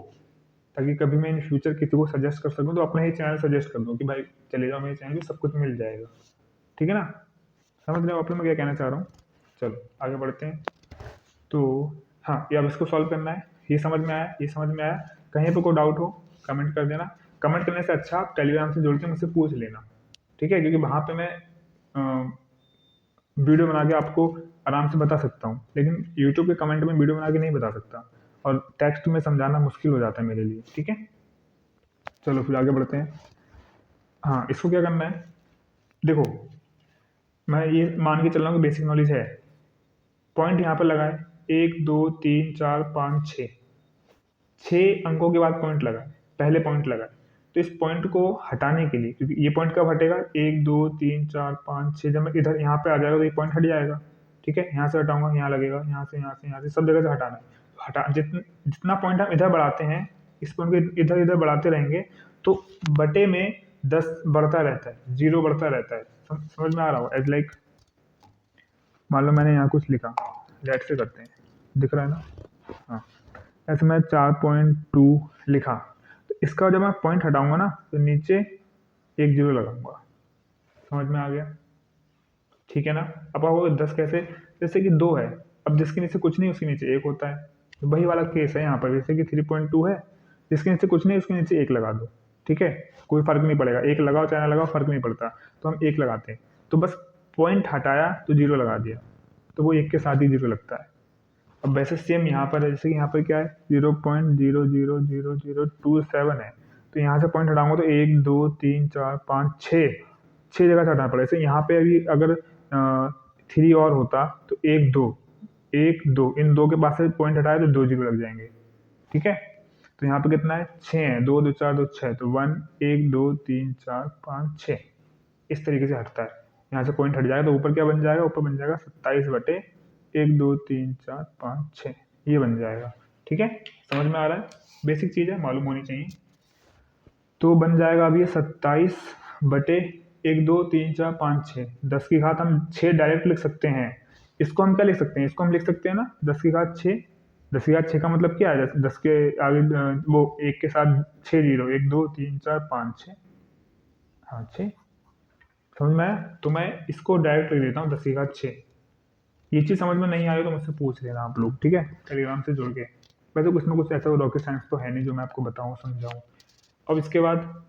ताकि कभी मैं इन फ्यूचर किसी को सजेस्ट कर सकूँ तो अपना ही चैनल सजेस्ट कर दूँ कि भाई चले जाओ मेरे चैनल पे, सब कुछ मिल जाएगा, ठीक है ना। समझ रहे हो आप लोग मैं क्या कहना चाह रहा हूँ। चलो आगे बढ़ते हैं। तो हाँ, ये अब इसको सॉल्व करना है, ये समझ में आया, ये समझ में आया। कहीं पर कोई डाउट हो कमेंट कर देना। कमेंट करने से अच्छा आप टेलीग्राम से जुड़ के मुझसे पूछ लेना, ठीक है, क्योंकि वहाँ पे मैं वीडियो बना के आपको आराम से बता सकता हूँ, लेकिन यूट्यूब के कमेंट में वीडियो बना के नहीं बता सकता, और टेक्स्ट में समझाना मुश्किल हो जाता है मेरे लिए, ठीक है। चलो फिर आगे बढ़ते हैं। हाँ, इसको क्या करना है, देखो मैं ये मान के चल रहा हूँ कि बेसिक नॉलेज है। पॉइंट यहाँ पर लगाए 1 2 3 4 5 6, 6 अंकों के बाद पॉइंट लगाए, पहले पॉइंट लगाए। तो इस पॉइंट को हटाने के लिए, क्योंकि ये पॉइंट कब हटेगा, 1 2 3 4 5 6, जब मैं इधर यहाँ पे आ जाएगा तो ये पॉइंट हट जाएगा, ठीक है। यहाँ से हटाऊंगा, यहाँ लगेगा, यहाँ से यहाँ से यहाँ से सब जगह से हटाना है। हटा जितना पॉइंट हम इधर बढ़ाते हैं, इस पॉइंट को इधर इधर बढ़ाते रहेंगे तो बटे में 10 बढ़ता रहता है, 0 बढ़ता रहता है। समझ में आ रहा हो, एज लाइक मान लो मैंने यहाँ कुछ लिखा, लेट से करते हैं, दिख रहा है ना, हाँ, ऐसे मैं 4.2 लिखा, तो इसका जब मैं पॉइंट हटाऊंगा ना तो नीचे 1 0 लगाऊंगा। समझ में आ गया, ठीक है ना। अब वो 10 कैसे, जैसे कि 2 है, अब जिसके नीचे कुछ नहीं उसके नीचे 1 होता है, तो वही वाला केस है यहाँ पर। जैसे कि 3.2 है, जिसके नीचे कुछ नहीं उसके नीचे 1 लगा दो, ठीक है, कोई फर्क नहीं पड़ेगा, 1 लगाओ चाहे ना लगाओ फर्क नहीं पड़ता, तो हम 1 लगाते हैं। तो बस पॉइंट हटाया तो 0 लगा दिया, तो वो 1 के साथ ही 0 लगता है। अब वैसे सेम यहाँ पर है, जैसे कि यहाँ पर क्या है 0.000027 है, तो यहाँ से पॉइंट हटाऊंगा तो 1 2 3 4 5 6 जगह से हटाना पड़ेगा। जैसे यहाँ पे अभी अगर 3 और होता तो 1 2 इन 2 के पास से पॉइंट हटाया तो 2 0 लग जाएंगे, ठीक है। तो यहाँ पे कितना है, 6 है, 2 2 4 2 6, तो 1 2 3 4 5 6 इस तरीके से हटता है। यहाँ से पॉइंट हट जाएगा तो ऊपर क्या बन जाएगा, ऊपर बन जाएगा 27 बटे 1 2 3 4 5 6, ये बन जाएगा, ठीक है। समझ में आ रहा है, बेसिक चीज़ है, मालूम होनी चाहिए। तो बन जाएगा अब ये 27 बटे 1 2 3 4 5 6, 10 की घात हम 6 डायरेक्ट लिख सकते हैं। इसको हम क्या लिख सकते हैं, इसको हम लिख सकते हैं ना 10 की घात 6। 10 की घात 6 का मतलब क्या है, 10 के आगे वो 1 के साथ 6 0, 1 2 3 4 5 6, हाँ 6, समझ में आया। तो मैं इसको डायरेक्ट लिख देता हूँ 10 की घात 6। ये चीज़ समझ में नहीं आई तो मुझसे पूछ लेना आप लोग, ठीक है, टेलीग्राम से जुड़ के। वैसे कुछ ना कुछ ऐसा रॉकेट साइंस तो है नहीं जो मैं आपको बताऊँ समझाऊँ। अब इसके बाद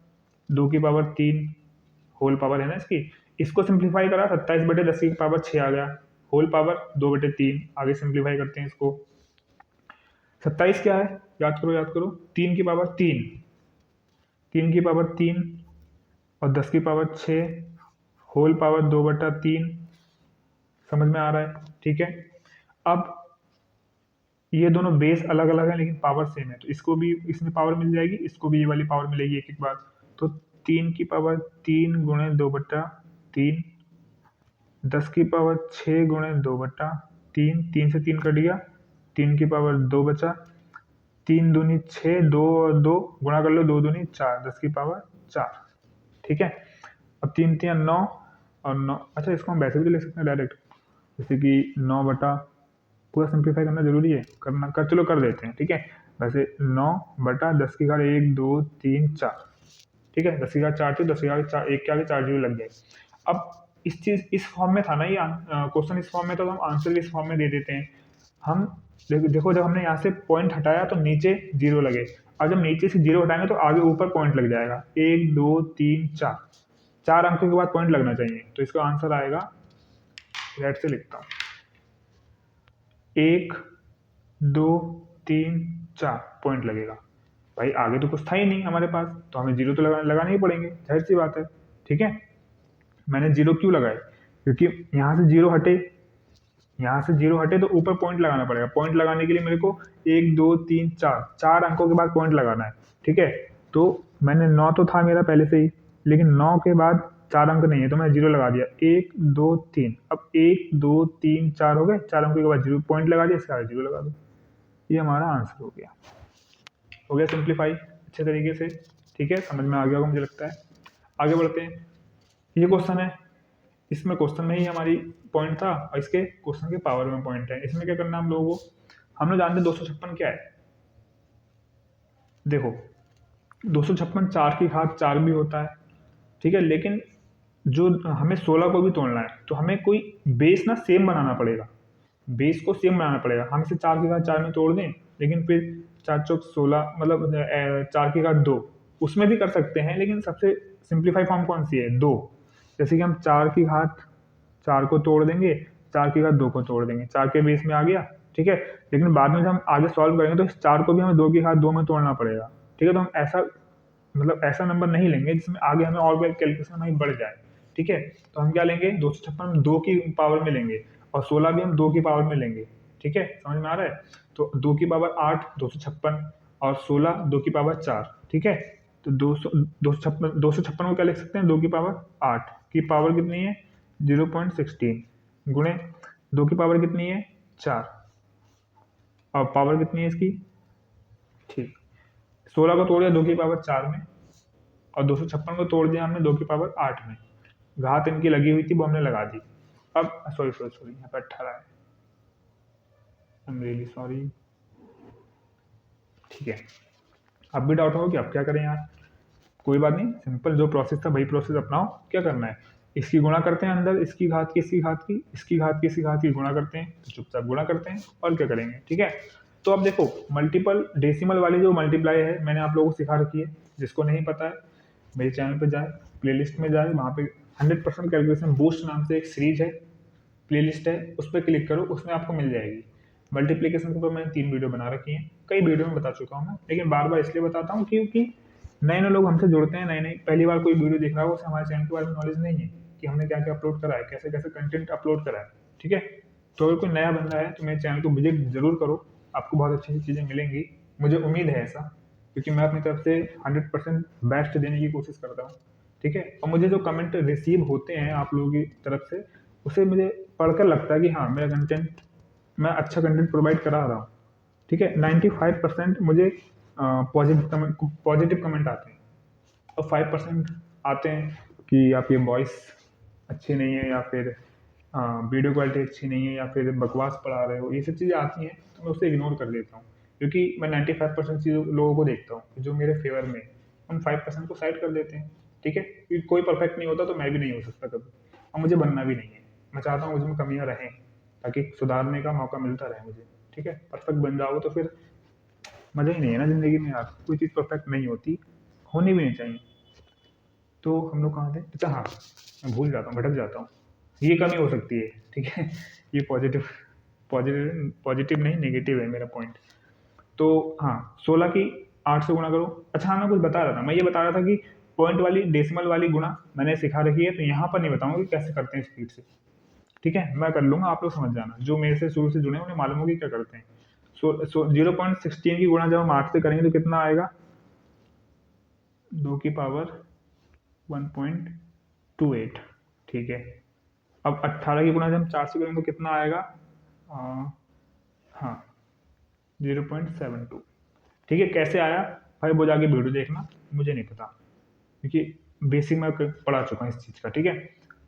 2 की पावर 3 होल पावर है ना इसकी, इसको सिंप्लीफाई करा, 27 बटे 10 की पावर 6 आ गया, होल पावर 2 बटे 3, आगे सिंप्लीफाई करते हैं इसको। 27 क्या है, याद करो, 3 की पावर 3, 3 की पावर 3 और 10 की पावर 6, होल पावर 2 बटा 3। समझ में आ रहा है, ठीक है। अब ये दोनों बेस अलग अलग है लेकिन पावर सेम है, तो इसको भी इसमें पावर मिल जाएगी, इसको भी ये वाली पावर मिलेगी एक एक बार। तो 3 की पावर 3 गुणे 2 बटा 3, 10 की पावर 6 गुणे 2 बटा 3, 3 से 3 कट गया, 3 की पावर 2 बचा, 3 दूनी 6, 2 और 2 गुणा कर लो, 2 दूनी 4, 10 की पावर 4, ठीक है। अब 3 3 9 और 9, अच्छा इसको हम वैसे भी लिख सकते हैं डायरेक्ट, जैसे कि 9 बटा, पूरा सिंप्लीफाई करना जरूरी है, करना कर, चलो कर देते हैं, ठीक है। वैसे 9 बटा 10 की घात 1 2 3 4, ठीक है, 10 की घात 4 थी, 10 की घात 4 1 के आगे 4 जीरो लग गए। अब इस चीज़ इस फॉर्म में था ना, ये क्वेश्चन इस फॉर्म में था, तो हम आंसर इस फॉर्म में दे देते हैं। हम देखो जब हमने यहाँ से पॉइंट हटाया तो नीचे 0 लगे, अब जब नीचे से 0 हटाएंगे तो आगे ऊपर पॉइंट लग जाएगा, 1 2 3 4, 4 अंकों के बाद पॉइंट लगना चाहिए, तो इसका आंसर आएगा, लेट से लिखता हूँ, 1 2 3 4 पॉइंट लगेगा। भाई आगे तो कुछ था ही नहीं हमारे पास, तो हमें 0 तो लगाने ही पड़ेंगे, जाहिर सी बात है, ठीक है। मैंने 0 क्यों लगाए, क्योंकि यहाँ से 0 हटे, यहाँ से 0 हटे तो ऊपर पॉइंट लगाना पड़ेगा। पॉइंट लगाने के लिए मेरे को 1 2 3 4 4 अंकों के बाद पॉइंट लगाना है, ठीक है। तो मैंने 9 तो था मेरा पहले से ही, लेकिन 9 के बाद 4 अंक नहीं है तो मैं 0 लगा दिया, 1 2 3, अब 1 2 3 4 हो गए, 4 अंकों के बाद 0 पॉइंट लगा दिया, इसके आगे 0 लगा दो, ये हमारा आंसर हो गया सिंप्लीफाई अच्छे तरीके से, ठीक है, समझ में आ गया होगा मुझे लगता है। आगे बढ़ते हैं, ये क्वेश्चन है, इसमें क्वेश्चन में ही हमारी पॉइंट था और इसके क्वेश्चन के पावर में पॉइंट है। इसमें क्या करना है हम लोगों को, हम लोग जानते हैं 256 क्या है। देखो 256 4 की घात 4 भी होता है, ठीक है, लेकिन जो हमें 16 को भी तोड़ना है तो हमें कोई बेस ना सेम बनाना पड़ेगा, बेस को सेम बनाना पड़ेगा। हम इसे 4 की घात 4 में तोड़ दें, लेकिन फिर 4 चौक 16 मतलब 4 की घात 2, उसमें भी कर सकते हैं, लेकिन सबसे सिंप्लीफाई फॉर्म कौन सी है, 2। जैसे कि हम 4 की घात 4 को तोड़ देंगे, 4 की घात 2 को तोड़ देंगे, 4 के बेस में आ गया, ठीक है। लेकिन बाद में जब हम आगे सॉल्व करेंगे तो इस 4 को भी हमें 2 की घात 2 में तोड़ना पड़ेगा, ठीक है। तो हम ऐसा मतलब ऐसा नंबर नहीं लेंगे जिसमें आगे हमें और कैलकुलेशन हमारी बढ़ जाए, ठीक है। तो हम क्या लेंगे, 256 2 की पावर में लेंगे, और 16 भी हम 2 की पावर में लेंगे, ठीक है। समझ में आ रहा है। तो 2 की पावर 8 256, और 16 2 की पावर 4, ठीक है। तो 256 को क्या लिख सकते हैं, 2 की पावर 8 की पावर कितनी है 0.16 गुणे 2 की पावर कितनी है 4, और पावर कितनी है इसकी, ठीक। 16 को तोड़ दिया 2 की पावर 4 में, और 256 को तोड़ दिया हमने 2 की पावर 8 में। घात इनकी लगी हुई थी वो हमने लगा दी। अब सॉरी सॉरी सॉरी यहाँ पे 18 है, आई एम रियली सॉरी, ठीक है। अब भी डाउट होगा कि अब क्या करें यार, कोई बात नहीं, सिंपल जो प्रोसेस था वही प्रोसेस अपनाओ। क्या करना है, इसकी गुणा करते हैं अंदर, इसकी घात की इसकी घात की, इसकी घात की इसकी घात की गुणा करते हैं, तो चुपचाप गुणा करते हैं, और क्या करेंगे, ठीक है। तो अब देखो मल्टीपल डेसिमल वाली जो मल्टीप्लाई है मैंने आप लोगों को सिखा रखी है, जिसको नहीं पता है मेरे चैनल पे जाए, प्लेलिस्ट में जाए, वहाँ पे 100% कैलकुलेशन बूस्ट नाम से एक सीरीज है, प्लेलिस्ट है, उस पर क्लिक करो, उसमें आपको मिल जाएगी। मल्टीप्लिकेशन के ऊपर मैंने 3 वीडियो बना रखी हैं, कई वीडियो में बता चुका हूँ मैं, लेकिन बार बार इसलिए बताता हूँ क्योंकि नए नए लोग हमसे जुड़ते हैं, नए नए पहली बार कोई वीडियो देख रहा हो, उसे हमारे चैनल के बारे में नॉलेज नहीं है कि हमने क्या क्या अपलोड करा है, कैसे कैसे कंटेंट अपलोड करा है, ठीक है। तो अगर कोई नया बंदा है तो मेरे चैनल को विजिट जरूर करो, आपको बहुत अच्छी अच्छी चीज़ें मिलेंगी, मुझे उम्मीद है ऐसा, क्योंकि मैं अपनी तरफ से 100% बेस्ट देने की कोशिश करता हूँ, ठीक है। और मुझे जो कमेंट रिसीव होते हैं आप लोगों की तरफ से, उसे मुझे पढ़कर लगता है कि हाँ मेरा कंटेंट, मैं अच्छा कंटेंट प्रोवाइड करा रहा हूँ, ठीक है। 95% मुझे पॉजिटिव कमेंट आते हैं, और 5% आते हैं कि आपकी वॉइस अच्छी नहीं है, या फिर वीडियो क्वालिटी अच्छी नहीं है, या फिर बकवास पढ़ा रहे हो, ये सब चीज़ें आती हैं तो मैं उसे इग्नोर कर देता हूँ, क्योंकि मैं 95% चीज़ों लोगों को देखता हूँ जो मेरे फेवर में, उन 5% को साइड कर देते हैं, ठीक है। क्योंकि कोई परफेक्ट नहीं होता, तो मैं भी नहीं हो सकता कभी, और मुझे बनना भी नहीं है। मैं चाहता हूँ मुझमें कमियाँ रहें, ताकि सुधारने का मौका मिलता रहे मुझे, ठीक है। परफेक्ट बन जाओ तो फिर मज़ा ही नहीं है ना ज़िंदगी में यार, कोई चीज़ परफेक्ट नहीं होती, होनी भी नहीं चाहिए। तो हम लोग कहाँ थे, अच्छा हाँ, मैं भूल जाता हूँ, भटक जाता हूँ, ये कमी हो सकती है, ठीक है। ये पॉजिटिव पॉजिटिव पॉजिटिव नहीं, नेगेटिव है मेरा पॉइंट। तो हाँ, 16 की 8 से गुणा करो। अच्छा हाँ, मैं कुछ बता रहा था, मैं ये बता रहा था कि पॉइंट वाली डेसिमल वाली गुणा मैंने सिखा रखी है, तो यहाँ पर नहीं बताऊंगा कि कैसे करते हैं स्पीड से, ठीक है। मैं कर लूंगा, आप लोग समझ जाना, जो मेरे से शुरू से जुड़े हैं उन्हें मालूम होगी क्या करते हैं। 0.16 की गुणा जब हम 8 से करेंगे तो कितना आएगा, 2 की पावर 1.28, ठीक है। अब 18 की गुणा जब हम 4 से करेंगे तो कितना आएगा, हाँ 0.72, ठीक है। कैसे आया भाई, वो जाके वीडियो देखना, मुझे नहीं पता, क्योंकि बेसिक मैं पढ़ा चुका हूँ इस चीज़ का, ठीक है।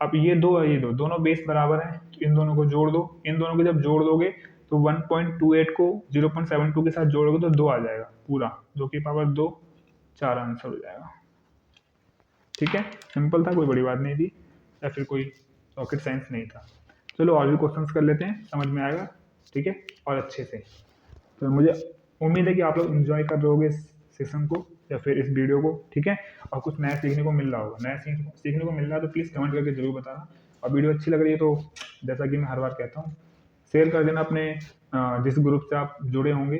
अब ये दो और ये दो दोनों बेस बराबर हैं, तो इन दोनों को जोड़ दो, इन दोनों को जब जोड़ दोगे तो 1.28 को 0.72 के साथ जोड़ोगे तो 2 आ जाएगा पूरा, 2 की पावर 2, 4 आंसर हो जाएगा, ठीक है। सिंपल था, कोई बड़ी बात नहीं थी, या फिर कोई रॉकेट साइंस नहीं था। चलो और भी क्वेश्चंस कर लेते हैं, समझ में आएगा, ठीक है, और अच्छे से। तो मुझे उम्मीद है कि आप लोग एंजॉय कर रहे होगे इस सेशन को, या फिर इस वीडियो को, ठीक है। और कुछ नया सीखने को मिल रहा होगा, नया सीखने को मिल रहा है तो प्लीज़ कमेंट करके जरूर बताना। और वीडियो अच्छी लग रही है तो जैसा कि मैं हर बार कहता हूँ, शेयर कर देना अपने जिस ग्रुप से आप जुड़े होंगे,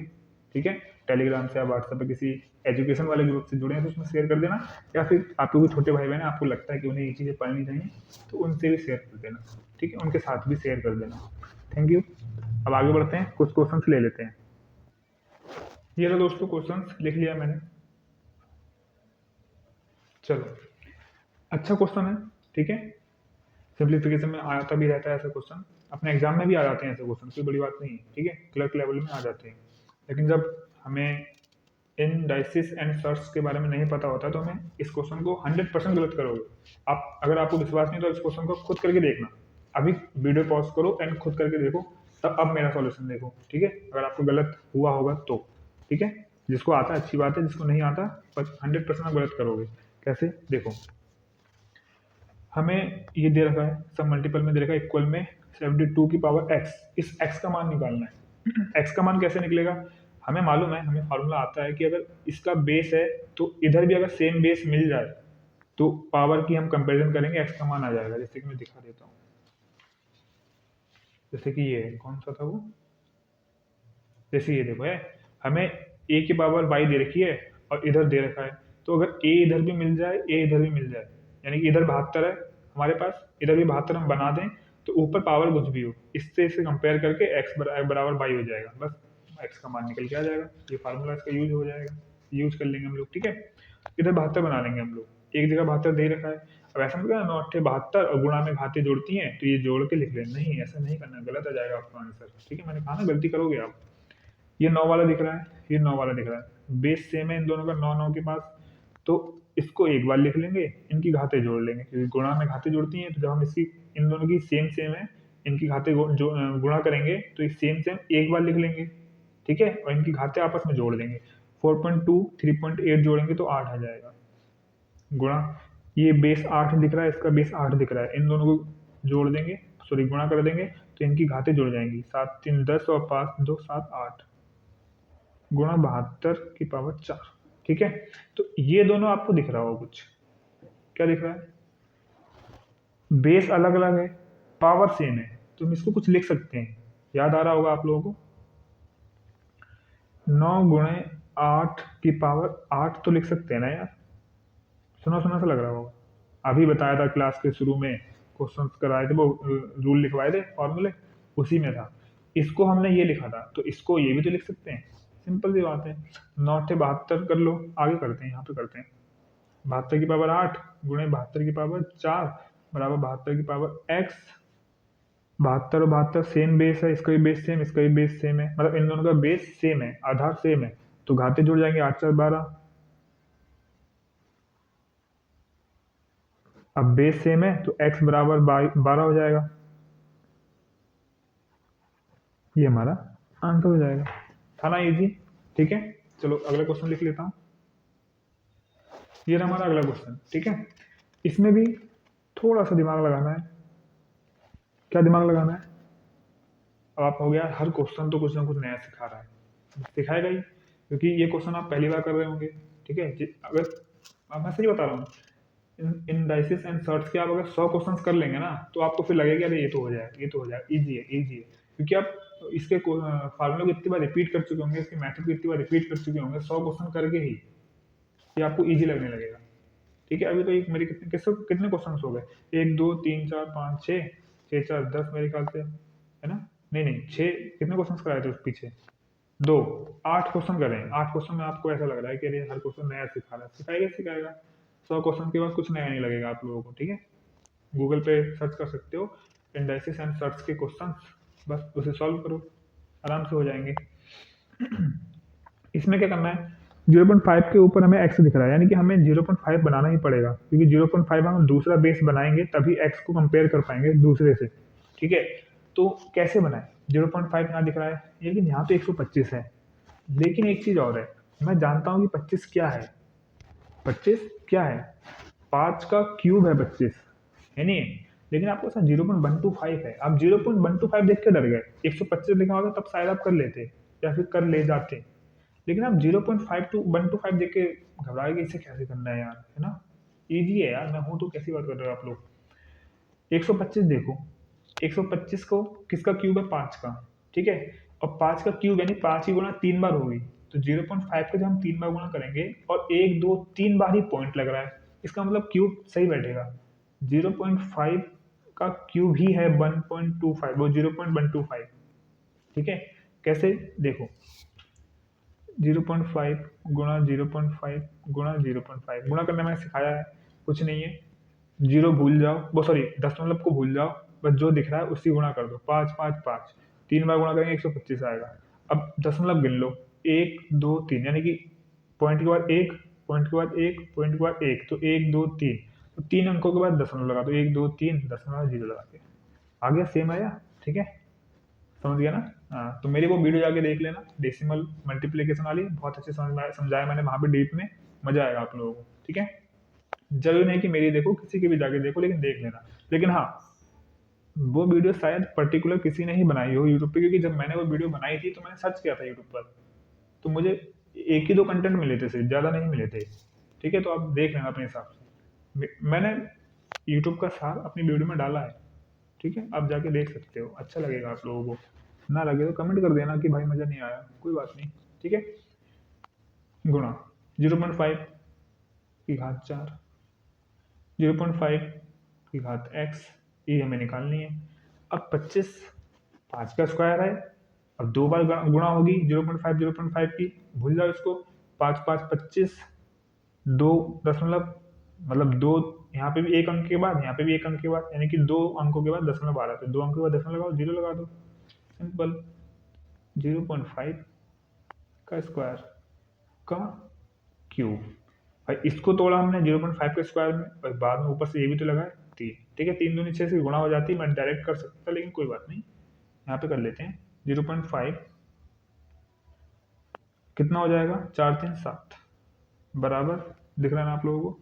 ठीक है। टेलीग्राम से या व्हाट्सएप पे किसी एजुकेशन वाले ग्रुप से जुड़े हैं तो उसमें शेयर कर देना, या फिर आपके कोई छोटे भाई बहन आपको लगता है कि उन्हें ये चीज़ें पढ़नी चाहिए तो उनसे भी शेयर कर देना, ठीक है, उनके साथ भी शेयर कर देना। Thank you. अब आगे बढ़ते हैं, कुछ क्वेश्चन ले लेते हैं। ये रहा दोस्तों, क्वेश्चन लिख लिया मैंने, चलो अच्छा क्वेश्चन है, ठीक है। सिंप्लीफिकेशन में आता भी रहता है ऐसा क्वेश्चन, अपने एग्जाम में भी आ जाते हैं ऐसे क्वेश्चन, कोई बड़ी बात नहीं है, ठीक है, क्लर्क लेवल में आ जाते हैं। लेकिन जब हमें इन डाइसिस एंड सर्ट्स के बारे में नहीं पता होता तो हमें इस क्वेश्चन को 100% गलत करोगे आप। अगर आपको विश्वास नहीं तो इस क्वेश्चन को खुद करके देखना, अभी वीडियो पॉज करो एंड खुद करके देखो, तब अब मेरा सॉल्यूशन देखो, ठीक है। अगर आपको गलत हुआ होगा तो, ठीक है। जिसको आता है अच्छी बात है, जिसको नहीं आता पर 100% आप गलत करोगे। कैसे, देखो हमें ये दे रखा है, सब मल्टीपल में दे रखा है, इक्वल में 72 की पावर x, इस x का मान निकालना है। x का मान कैसे निकलेगा, हमें मालूम है, हमें फार्मूला आता है कि अगर इसका बेस है तो इधर भी अगर सेम बेस मिल जाए तो पावर की हम कंपैरिजन करेंगे, एक्स का मान आ जाएगा। जैसे कि मैं दिखा देता हूँ, जैसे कि ये कौन सा था वो, जैसे ये देखो है, हमें ए की पावर वाई दे रखी है और इधर दे रखा है, तो अगर ए इधर भी मिल जाए, ए इधर भी मिल जाए, यानी कि इधर 72 है हमारे पास, इधर भी 72 हम बना दें, तो ऊपर पावर कुछ भी हो, इससे इसे कंपेयर करके एक्स बराबर वाई हो जाएगा, बस एक्स का मान निकल के आ जाएगा। ये फार्मूला इसका यूज हो जाएगा, यूज कर लेंगे हम लोग, ठीक है। इधर 72 बना लेंगे हम लोग, एक जगह 72 दे रखा है। अब ऐसा मतलब 9 72 और गुणा में घाते जोड़ती हैं, तो ये जोड़ के लिख लें, नहीं ऐसा नहीं करना, गलत आ जाएगा आपका आंसर, ठीक है। मैंने कहा ना गलती करोगे आप। ये 9 वाला दिख रहा है, ये 9 वाला दिख रहा है, बेस सेम है इन दोनों का 9 9 के पास, तो इसको एक बार लिख लेंगे, इनकी घाते जोड़ लेंगे, क्योंकि गुणा में घाते जोड़ती हैं, तो जब हम इसकी इन दोनों की सेम सेम है, इनकी घाते जो गुणा करेंगे तो ये सेम सेम एक बार लिख लेंगे, ठीक है, और इनकी घाते आपस में जोड़ देंगे। 4.2 3.8 जोड़ेंगे तो 8 आ जाएगा, गुणा, ये बेस 8 दिख रहा है, इसका बेस 8 दिख रहा है, इन दोनों को जोड़ देंगे, सॉरी गुणा कर देंगे, तो इनकी घाते जुड़ जाएंगी, 7 3 10 और 5 2 7 8 गुणा 72 की पावर 4, ठीक है। तो ये दोनों आपको दिख रहा होगा कुछ, क्या दिख रहा है, बेस अलग अलग है, पावर सेम है, तो हम इसको कुछ लिख सकते हैं, याद आ रहा होगा आप लोगों को, 9 गुणे 8 की पावर 8 तो लिख सकते हैं ना यार, सुना सुना सा लग रहा होगा, अभी बताया था क्लास के शुरू में, क्वेश्चन कराए थे वो, रूल लिखवाए थे, फॉर्मूले उसी में था, इसको हमने ये लिखा था, तो इसको ये भी तो लिख सकते हैं, सिंपल सी बात है। 9 से 72 कर लो, आगे करते हैं, यहाँ पे करते हैं, 72 की पावर 8 गुणे 72 की पावर 4 बराबर 72 की पावर एक्स, 72 और 72 सेम बेस है, इसका भी बेस सेम, इसका भी बेस सेम है, मतलब इन दोनों का बेस सेम है, आधार सेम है, तो घाते जुड़ जाएंगे, 8 4 12, अब बेस सेम है तो x बराबर 12 हो जाएगा, ये हमारा आंसर हो जाएगा, था ना इजी, ठीक है। चलो अगला क्वेश्चन लिख लेता हूँ, ये रहा हमारा अगला क्वेश्चन, ठीक है। इसमें भी थोड़ा सा दिमाग लगाना है, क्या दिमाग लगाना है, अब आप हो गया, हर क्वेश्चन तो कुछ ना कुछ नया सिखा रहा है, सिखाएगा ही, क्योंकि ये क्वेश्चन आप पहली बार कर रहे होंगे, ठीक है। अगर अब मैं सही बता रहा हूँ, इंडाइसिस एंड सर्ट्स के आप अगर 100 क्वेश्चंस कर लेंगे ना, तो आपको फिर लगेगा अरे ये तो हो जाएगा, ये तो हो जाएगा, इजी है इजी है, क्योंकि आप इसके फार्मूले को इतनी बार रिपीट कर चुके होंगे, इसके मेथड को इतनी बार रिपीट कर चुके होंगे, 100 क्वेश्चन करके ही ये आपको इजी लगने लगेगा, ठीक है। अभी तो एक मेरे कितने क्वेश्चन हो गए, 1 2 3 4 5 6 6 4 10 मेरे ख्याल से, है ना, नहीं नहीं 6, कितने क्वेश्चन कराए थे उस पीछे, 2, 8 क्वेश्चन करें, 8 क्वेश्चन में आपको ऐसा लग रहा है कि अरे हर क्वेश्चन नया सिखा रहा है, सिखाएगा सिखाएगा, 100 क्वेश्चन के बाद कुछ नया नहीं लगेगा आप लोगों को, ठीक है। गूगल पे सर्च कर सकते हो इंडाइसिस एंड सर्च के क्वेश्चन, बस उसे सॉल्व करो, आराम से हो जाएंगे। इसमें क्या करना है, 0.5 के ऊपर हमें x दिख रहा है, यानी कि हमें 0.5 बनाना ही पड़ेगा, क्योंकि 0.5 हम दूसरा बेस बनाएंगे तभी x को कंपेयर कर पाएंगे दूसरे से, ठीक है। तो कैसे बनाए, 0.5 यहाँ दिख रहा है, लेकिन यहाँ तो 125 है, लेकिन एक चीज और है, मैं जानता हूँ कि 25 क्या है, 25 क्या है, 5 का क्यूब है 25, है नहीं, लेकिन आपको सर 0.125 है, आप 0.125 देख के डर गए, 125 लिखा होता तब शायद आप कर लेते या फिर कर ले जाते, लेकिन आप 0.5 टू 125 देख के घबराएंगे, इसे कैसे करना है यार, है ना, इजी है यार, मैं हूँ तो कैसी बात कर रहे हो आप लोग। 125 देखो, 125 को किसका क्यूब है, 5 का, ठीक है, और 5 का क्यूब यानी 5 की गुणा 3 बार होगी, तो 0.5 का जब हम 3 बार गुणा करेंगे और 1 2 3 बार ही पॉइंट लग रहा है, इसका मतलब क्यूब सही बैठेगा, 0.5 का क्यूब ही है 1.25, वो 0.125, ठीक है। कैसे देखो, 0.5 गुणा 0.5 गुणा 0.5 गुणा करने मैंने सिखाया है, कुछ नहीं है, जीरो भूल जाओ, वो सॉरी दशमलव को भूल जाओ, बस जो दिख रहा है उसी गुणा कर दो, 5 5 5, 3 बार गुणा करेंगे 125 आएगा। अब दशमलव गिन लो, 1 2 3, यानी कि पॉइंट के बाद एक, पॉइंट के बाद एक, पॉइंट के बाद एक, तो 1 2 3, तो 3 अंकों के बाद दशमलव लगा दो, 1 2 3 दशमलव 0 लगा के आ गया, सेम आया, ठीक है, समझ गया ना। हाँ, तो मेरी वो वीडियो जाके देख लेना, डेसिमल मल्टीप्लिकेशन वाली, बहुत अच्छे समझाया मैंने वहाँ पे डीप में, मजा आएगा आप लोगों को, ठीक है। जरूरी नहीं कि मेरी देखो, किसी की भी जाके देखो, लेकिन देख लेना। लेकिन हाँ, वो वीडियो शायद पर्टिकुलर किसी ने ही बनाई हो यूट्यूब पे, क्योंकि जब मैंने वो वीडियो बनाई थी तो मैंने सर्च किया था यूट्यूब पर, तो मुझे एक ही दो कंटेंट मिले थे, सिर्फ ज़्यादा नहीं मिले थे। ठीक है, तो आप देख लेना अपने हिसाब से। मैंने यूट्यूब का सार अपनी वीडियो में डाला है। ठीक है, आप जाके देख सकते हो, अच्छा लगेगा आप लोगों को। ना लगे तो कमेंट कर देना कि भाई मज़ा नहीं आया, कोई बात नहीं। ठीक है, गुणा 0.5 की घात 4, 0.5 की घात x, ये हमें निकालनी है। अब 25 5 का स्क्वायर है, अब दो बार गुणा होगी 0.5 की, भूल जाओ इसको। 5 5 25, 2 दशमलव, मतलब दो, यहाँ पे भी एक अंक के बाद, यहाँ पे भी एक अंक के बाद, यानी कि 2 अंकों के बाद दशमलव आ रहा है, तो 2 अंकों के बाद दशमलव लगाओ, जीरो लगा दो, सिंपल। 0.5 का स्क्वायर का क्यूब। भाई इसको तोड़ा हमने 0.5 के स्क्वायर में, और बाद में ऊपर से ये भी तो लगाए 3। ठीक है, 3 दूनी 6 से गुणा हो जाती है, मैं डायरेक्ट कर सकता, लेकिन कोई बात नहीं, यहाँ पे कर लेते हैं। 0.5 कितना हो जाएगा, 4 3 7, बराबर, दिख रहा है ना आप लोगों को।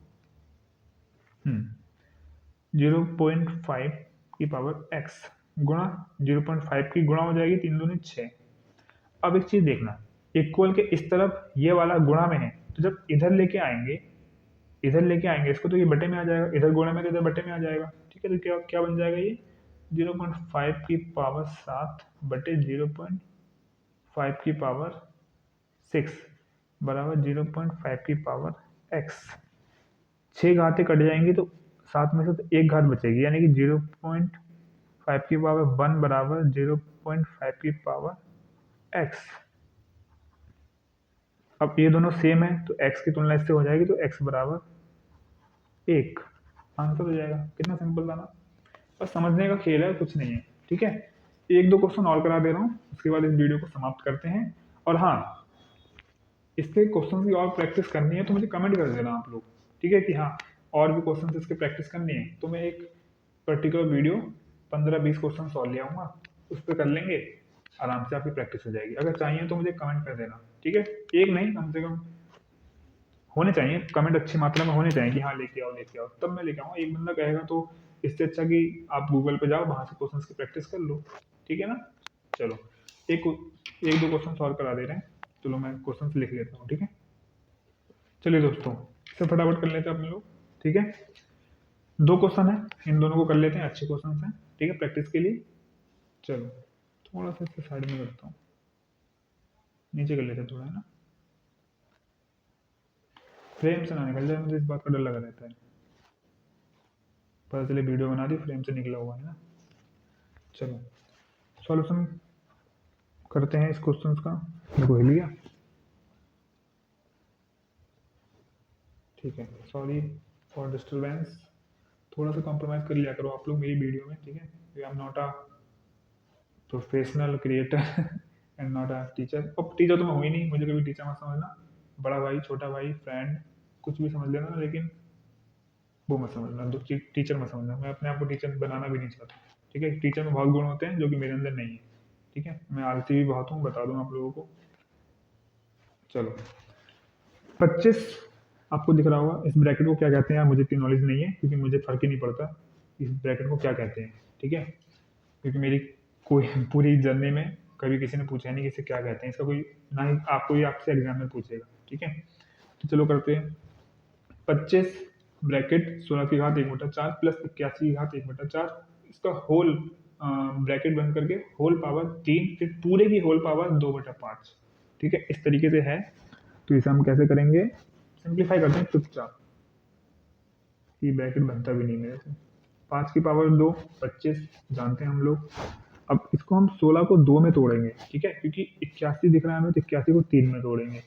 0.5 की पावर x गुणा 0.5 की गुणा हो जाएगी, 3 दूनी 6। अब एक चीज देखना, इक्वल के इस तरफ ये वाला गुणा में है, तो जब इधर लेके आएंगे, इसको, तो ये बटे में आ जाएगा, इधर गुणा में तो इधर बटे में आ जाएगा। ठीक है, तो क्या क्या बन जाएगा ये, 0.5 की पावर 7 बटे 0.5 की पावर 6 बराबर 0.5 की पावर x। 6 घातें कट जाएंगी तो 7 में से तो एक घात बचेगी, यानी कि 0.5 की पावर 1 बराबर 0.5 की पावर x। अब ये दोनों सेम है, तो x की तुलना इससे हो जाएगी, तो x बराबर 1, आंसर हो जाएगा। कितना सिंपल था ना, बस समझने का खेल है, कुछ नहीं है। ठीक है, एक दो क्वेश्चन और करा दे रहा हूँ, उसके बाद इस वीडियो को समाप्त करते हैं। और हाँ, इसके क्वेश्चन की और प्रैक्टिस करनी है तो मुझे कमेंट कर देना आप लोग। ठीक है, कि हाँ और भी क्वेश्चन इसके प्रैक्टिस करनी है, तो मैं एक पर्टिकुलर वीडियो 15-20 क्वेश्चन सॉल्व ले आऊँगा, उस पर कर लेंगे, आराम से आपकी प्रैक्टिस हो जाएगी। अगर चाहिए तो मुझे कमेंट कर देना। ठीक है, एक नहीं, कम से कम होने चाहिए कमेंट, अच्छी मात्रा में होने चाहिए कि हाँ लेके आओ, तब मैं लेके आऊँगा। एक बंदा कहेगा तो इससे अच्छा कि आप गूगल पे जाओ, वहाँ से क्वेश्चन की प्रैक्टिस कर लो। ठीक है ना, चलो एक एक दो क्वेश्चन सॉल्व करा दे रहे हैं, चलो मैं क्वेश्चन लिख लेता हूँ। ठीक है, चलिए दोस्तों, इसे फटाफट कर लेते हैं अपने लोग। ठीक है, दो क्वेश्चन है, इन दोनों को कर लेते हैं, अच्छे क्वेश्चन हैं। ठीक है, प्रैक्टिस के लिए। चलो थोड़ा सा इससे साइड में करता हूँ, नीचे कर लेते हैं थोड़ा, है ना, फ्रेम से ना निकल जाए, मुझे इस बात का डर लगा रहता है, पता चले वीडियो बना दी फ्रेम से निकला हुआ है ना। चलो सॉल्यूशन करते हैं इस क्वेश्चन का, मेरे को हिल गया। ठीक है, सॉरी फॉर डिस्टर्बेंस, थोड़ा सा कॉम्प्रोमाइज़ कर लिया करो आप लोग मेरी वीडियो में। ठीक है, I am not a professional creator and not a teacher. अब टीचर तो मैं हूँ ही नहीं, मुझे कभी टीचर मत समझना, बड़ा भाई छोटा भाई फ्रेंड कुछ भी समझ लेना, लेकिन वो मत समझना, टीचर मत समझना। मैं अपने आप को टीचर बनाना भी नहीं चाहता। ठीक है, टीचर में बहुत गुण होते हैं जो कि मेरे अंदर नहीं है। ठीक है, मैं आलसी भी बहुत हूँ, बता दूँ आप लोगों को। चलो 25 आपको दिख रहा होगा, इस ब्रैकेट को क्या कहते हैं यार, मुझे इतनी नॉलेज नहीं है, क्योंकि मुझे फर्क ही नहीं पड़ता इस ब्रैकेट को क्या कहते हैं। ठीक है, क्योंकि मेरी कोई पूरी जर्नी में कभी किसी ने पूछा नहीं कि इसे क्या कहते हैं, इसका कोई ना ही आपको ही आपसे एग्जाम में पूछेगा। ठीक है, तो चलो करते हैं। 25 ब्रैकेट 16 की घात 1/4 प्लस 81 की घात 1/4, इसका होल ब्रैकेट बंद करके होल पावर 3, फिर पूरे की होल पावर 2/5। ठीक है, इस तरीके से है, तो इसे हम कैसे करेंगे, सिंप्लीफाई करते हैं चुपचाप, ये ब्रैकेट बनता भी नहीं मेरे से। 5 की पावर 2 25 जानते हैं हम लोग। अब इसको हम 16 को 2 में तोड़ेंगे। ठीक है, क्योंकि 81 दिख रहा है हमें, तो 81 को 3 में तोड़ेंगे।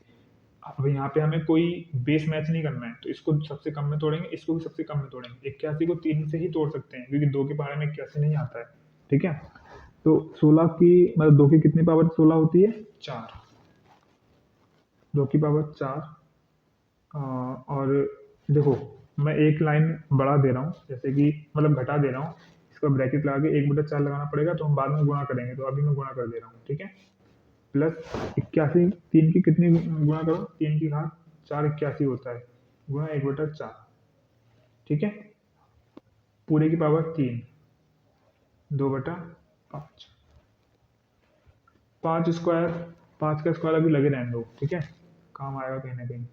अब यहाँ पे हमें कोई बेस मैच नहीं करना है, तो इसको सबसे कम में तोड़ेंगे, इसको भी सबसे कम में तोड़ेंगे। 81 को 3 से ही तोड़ सकते हैं, क्योंकि 2 के पहाड़े में 81 नहीं आता है। ठीक है, तो 16 की मतलब 2 की कितनी पावर 16 होती है, 4, 2 की पावर 4। और देखो मैं एक लाइन बढ़ा दे रहा हूँ, जैसे कि मतलब घटा दे रहा हूँ, इसका ब्रैकेट लगा के 1/4 लगाना पड़ेगा, तो हम बाद में गुणा करेंगे, तो अभी मैं गुणा कर दे रहा हूँ। ठीक है, प्लस 81, 3 की कितनी गुणा करो, 3 की घात 4 81 होता है, गुणा 1/4। ठीक है, पूरे की पावर 3, 2/5, 5 स्क्वायर 5 का स्क्वायर अभी लगे रहने दो, ठीक है, काम आएगा कहीं ना कहीं।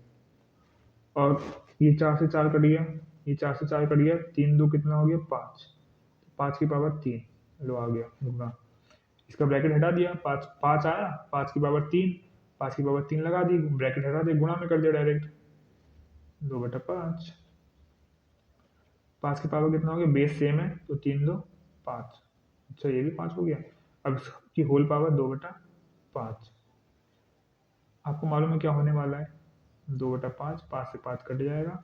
और ये 4 से 4 कट गया, ये 4 से 4 कट गया, 3 2 कितना हो गया 5, 5 की पावर 3, लो आ गया गुना। इसका ब्रैकेट हटा दिया, 5 5 आया, 5 की पावर 3, 5 की पावर 3 लगा दी, ब्रैकेट हटा दिया, गुणा में कर दिया डायरेक्ट, 2/5। 5 की पावर कितना हो गया, बेस सेम है तो 3 2 5, अच्छा ये भी 5 हो गया। अब इसकी होल पावर 2/5। आपको मालूम है क्या होने वाला है, 2/5, 5 से 5 कट जाएगा,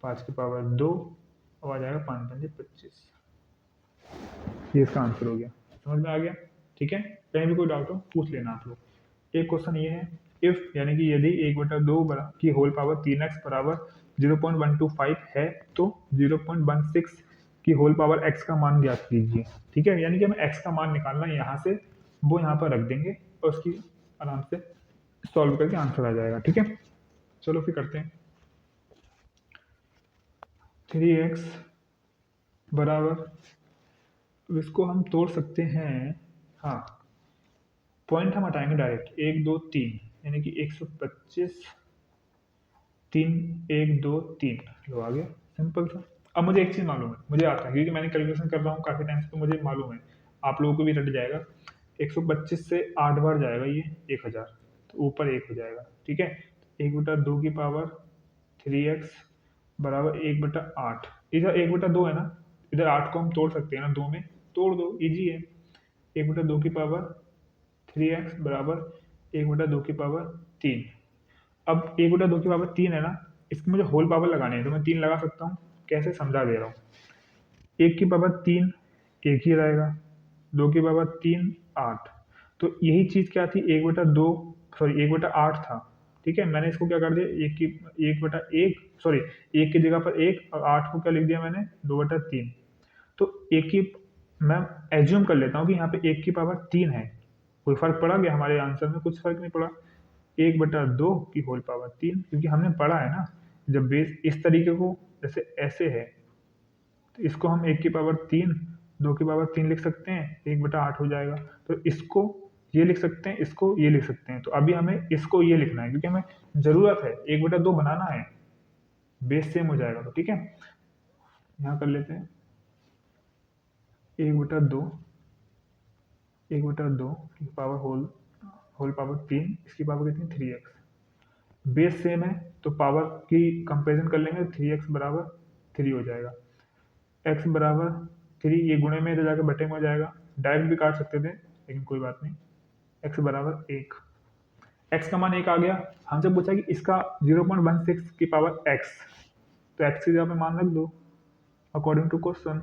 5 की पावर 2, अब आ जाएगा 5 5 25। ये इसका आंसर हो गया, समझ में आ गया, ठीक है। कहीं भी कोई डाउट हो पूछ लेना आप लोग। एक क्वेश्चन ये है, इफ यानी कि यदि 1/2 की होल पावर 3x बराबर 0.125 है तो 0.16 की होल पावर x का मान ज्ञात कीजिए, ठीक है। यानी कि हमें x का मान निकालना है यहाँ से, वो यहाँ पर रख देंगे और उसकी आराम से सॉल्व करके आंसर आ जाएगा, ठीक है। चलो फिर करते हैं। 3x बराबर, इसको हम तोड़ सकते हैं, हाँ पॉइंट हम हटाएंगे डायरेक्ट, 1 2 3 यानी कि 125, 3 1 2 3, लो आ गया, सिंपल सा। अब मुझे एक चीज़ मालूम है, मुझे आता है क्योंकि मैंने कैलकुलेशन कर रहा हूँ काफ़ी टाइम से, तो मुझे मालूम है, आप लोगों को भी रट जाएगा। 125 से 8 बार जाएगा ये 1000, तो ऊपर 1 हो जाएगा, ठीक है। 1/2 की पावर 3x बराबर 1/8, इधर 1/2 है ना, इधर 8 को हम तोड़ सकते हैं ना, 2 में तोड़ दो, इजी है। 1/2 की पावर 3x बराबर 1/2 की पावर 3। अब 1/2 की पावर 3 है ना, इसकी मुझे होल पावर लगानी है, तो मैं 3 लगा सकता हूँ, कैसे समझा दे रहा हूँ। 1 की पावर 3 एक ही रहेगा, 2 की पावर 3 8, तो यही चीज़ क्या थी, 1/2 सॉरी 1/8 था, ठीक है। मैंने इसको क्या कर दिया, 1/1 सॉरी 1 की जगह पर 1 और 8 को क्या लिख दिया मैंने 2/3। तो एक की, मैं एज्यूम कर लेता हूँ कि यहाँ पे 1 की पावर 3 है, कोई फर्क पड़ा क्या हमारे आंसर में, कुछ फर्क नहीं पड़ा। 1/2 की होल पावर 3, क्योंकि हमने पढ़ा है ना, जब बेस इस तरीके को जैसे ऐसे है, तो इसको हम 1 की पावर 3 2 की पावर 3 लिख सकते हैं, 1/8 हो जाएगा। तो इसको ये लिख सकते हैं, इसको ये लिख सकते हैं, तो अभी हमें इसको ये लिखना है क्योंकि हमें ज़रूरत है 1/2 बनाना है, बेस सेम हो जाएगा, तो ठीक है। यहाँ कर लेते हैं 1/2, 1/2 की पावर होल पावर 3, इसकी पावर कितनी 3x, बेस सेम है तो पावर की कंपेरिजन कर लेंगे, 3x बराबर 3 हो जाएगा, x बराबर 3, ये गुणे में इधर जाकर बटे में हो जाएगा, डायरेक्ट भी काट सकते थे लेकिन कोई बात नहीं। x बराबर 1, x का मान 1 आ गया, हमसे पूछा कि इसका 0.16 की पावर x, तो x की जगह पे मान रख दो अकॉर्डिंग टू क्वेश्चन।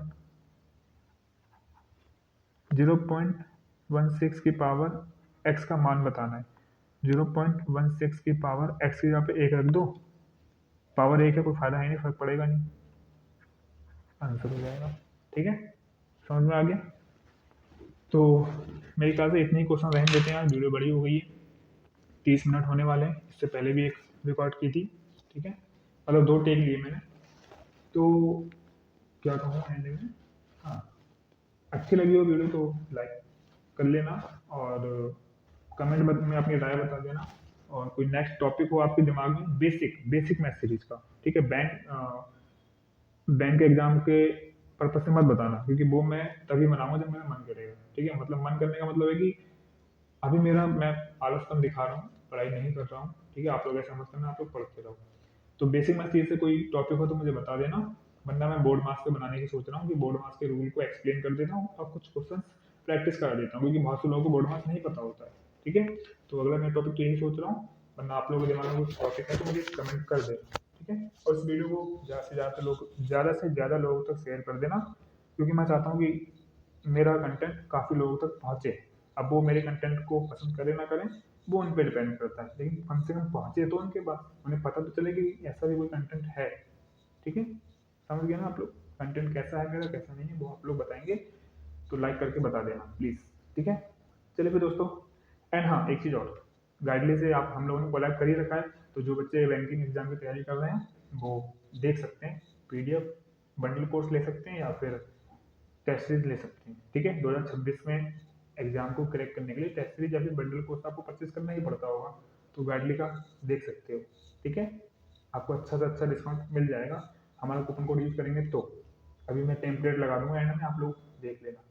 0.16 की पावर x का मान बताना है, 0.16 की पावर x की जगह पे 1 रख दो, पावर 1 है, कोई फायदा है नहीं, फर्क पड़ेगा नहीं, आंसर हो जाएगा, ठीक है। समझ में आ गया। तो मेरे ख्याल से इतने ही क्वेश्चन रहने देते हैं, वीडियो बड़ी हो गई है, 30 मिनट होने वाले हैं, इससे पहले भी एक रिकॉर्ड की थी, ठीक है, मतलब 2 टेक लिए मैंने। तो क्या कहूँ एंड में, हाँ अच्छी लगी हो वीडियो तो लाइक कर लेना, और कमेंट में अपनी राय बता देना, और कोई नेक्स्ट टॉपिक हो आपके दिमाग में, बेसिक मैथ सीरीज का, ठीक है। बैंक एग्जाम के पर्पज से मत बताना, क्योंकि वो मैं तभी बनाऊंगा जब मेरा मन करेगा, ठीक है। मतलब मन करने का मतलब है कि अभी मैं आलसपन दिखा रहा हूँ, पढ़ाई नहीं कर रहा हूँ, ठीक है। आप लोग ऐसा मत करना, आप लोग पढ़ते रहो। तो बेसिक मैथ सीरीज से कोई टॉपिक हो तो मुझे बता देना, वरना मैं बोर्ड मार्क्स के बनाने की सोच रहा हूँ कि बोर्ड मार्क्स के रूल को एक्सप्लेन कर देता हूँ और कुछ क्वेश्चन प्रैक्टिस करा देता हूँ, क्योंकि बहुत से लोगों को बोर्ड मार्क्स नहीं पता होता है, ठीक है। तो अगला मैं टॉपिक तो यही सोच रहा हूँ, वरना आप लोगों के दिमाग में कुछ टॉपिक है तो मुझे कमेंट कर दे, ठीक है। और इस वीडियो को ज़्यादा से ज़्यादा लोगों तक शेयर कर देना, क्योंकि मैं चाहता हूँ कि मेरा कंटेंट काफ़ी लोगों तक पहुँचे। अब वो मेरे कंटेंट को पसंद करें ना करें, वो उन पे डिपेंड करता है, लेकिन कम से कम पहुँचे तो उनके पास, उन्हें पता तो चले कि ऐसा भी कोई कंटेंट है, ठीक है। समझ गए ना आप लोग, कंटेंट कैसा है मेरा कैसा नहीं है वो आप लोग बताएंगे, तो लाइक करके बता देना प्लीज़, ठीक है। चलिए फिर दोस्तों, एंड हाँ एक चीज़ और, गाइडली से आप हम लोगों ने कोलैब कर ही रखा है, तो जो बच्चे बैंकिंग एग्जाम की तैयारी कर रहे हैं वो देख सकते हैं, पीडीएफ बंडल कोर्स ले सकते हैं या फिर टेस्ट सीरीज ले सकते हैं, ठीक है। 2026 में एग्जाम को क्रैक करने के लिए टेस्ट सीरीज या फिर बंडल कोर्स आपको परचेज करना ही पड़ता होगा, तो गाइडली का देख सकते हो। ठीक है, आपको अच्छा से अच्छा डिस्काउंट मिल जाएगा हमारा कूपन कोड यूज करेंगे तो। अभी मैं टेम्पलेट लगा दूंगा एंड में, आप लोग देख लेना।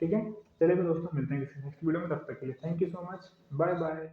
ठीक है, चलिए तो दोस्तों मिलते हैं किसी नेक्स्ट वीडियो में, तब तक के लिए thank you so much, bye bye.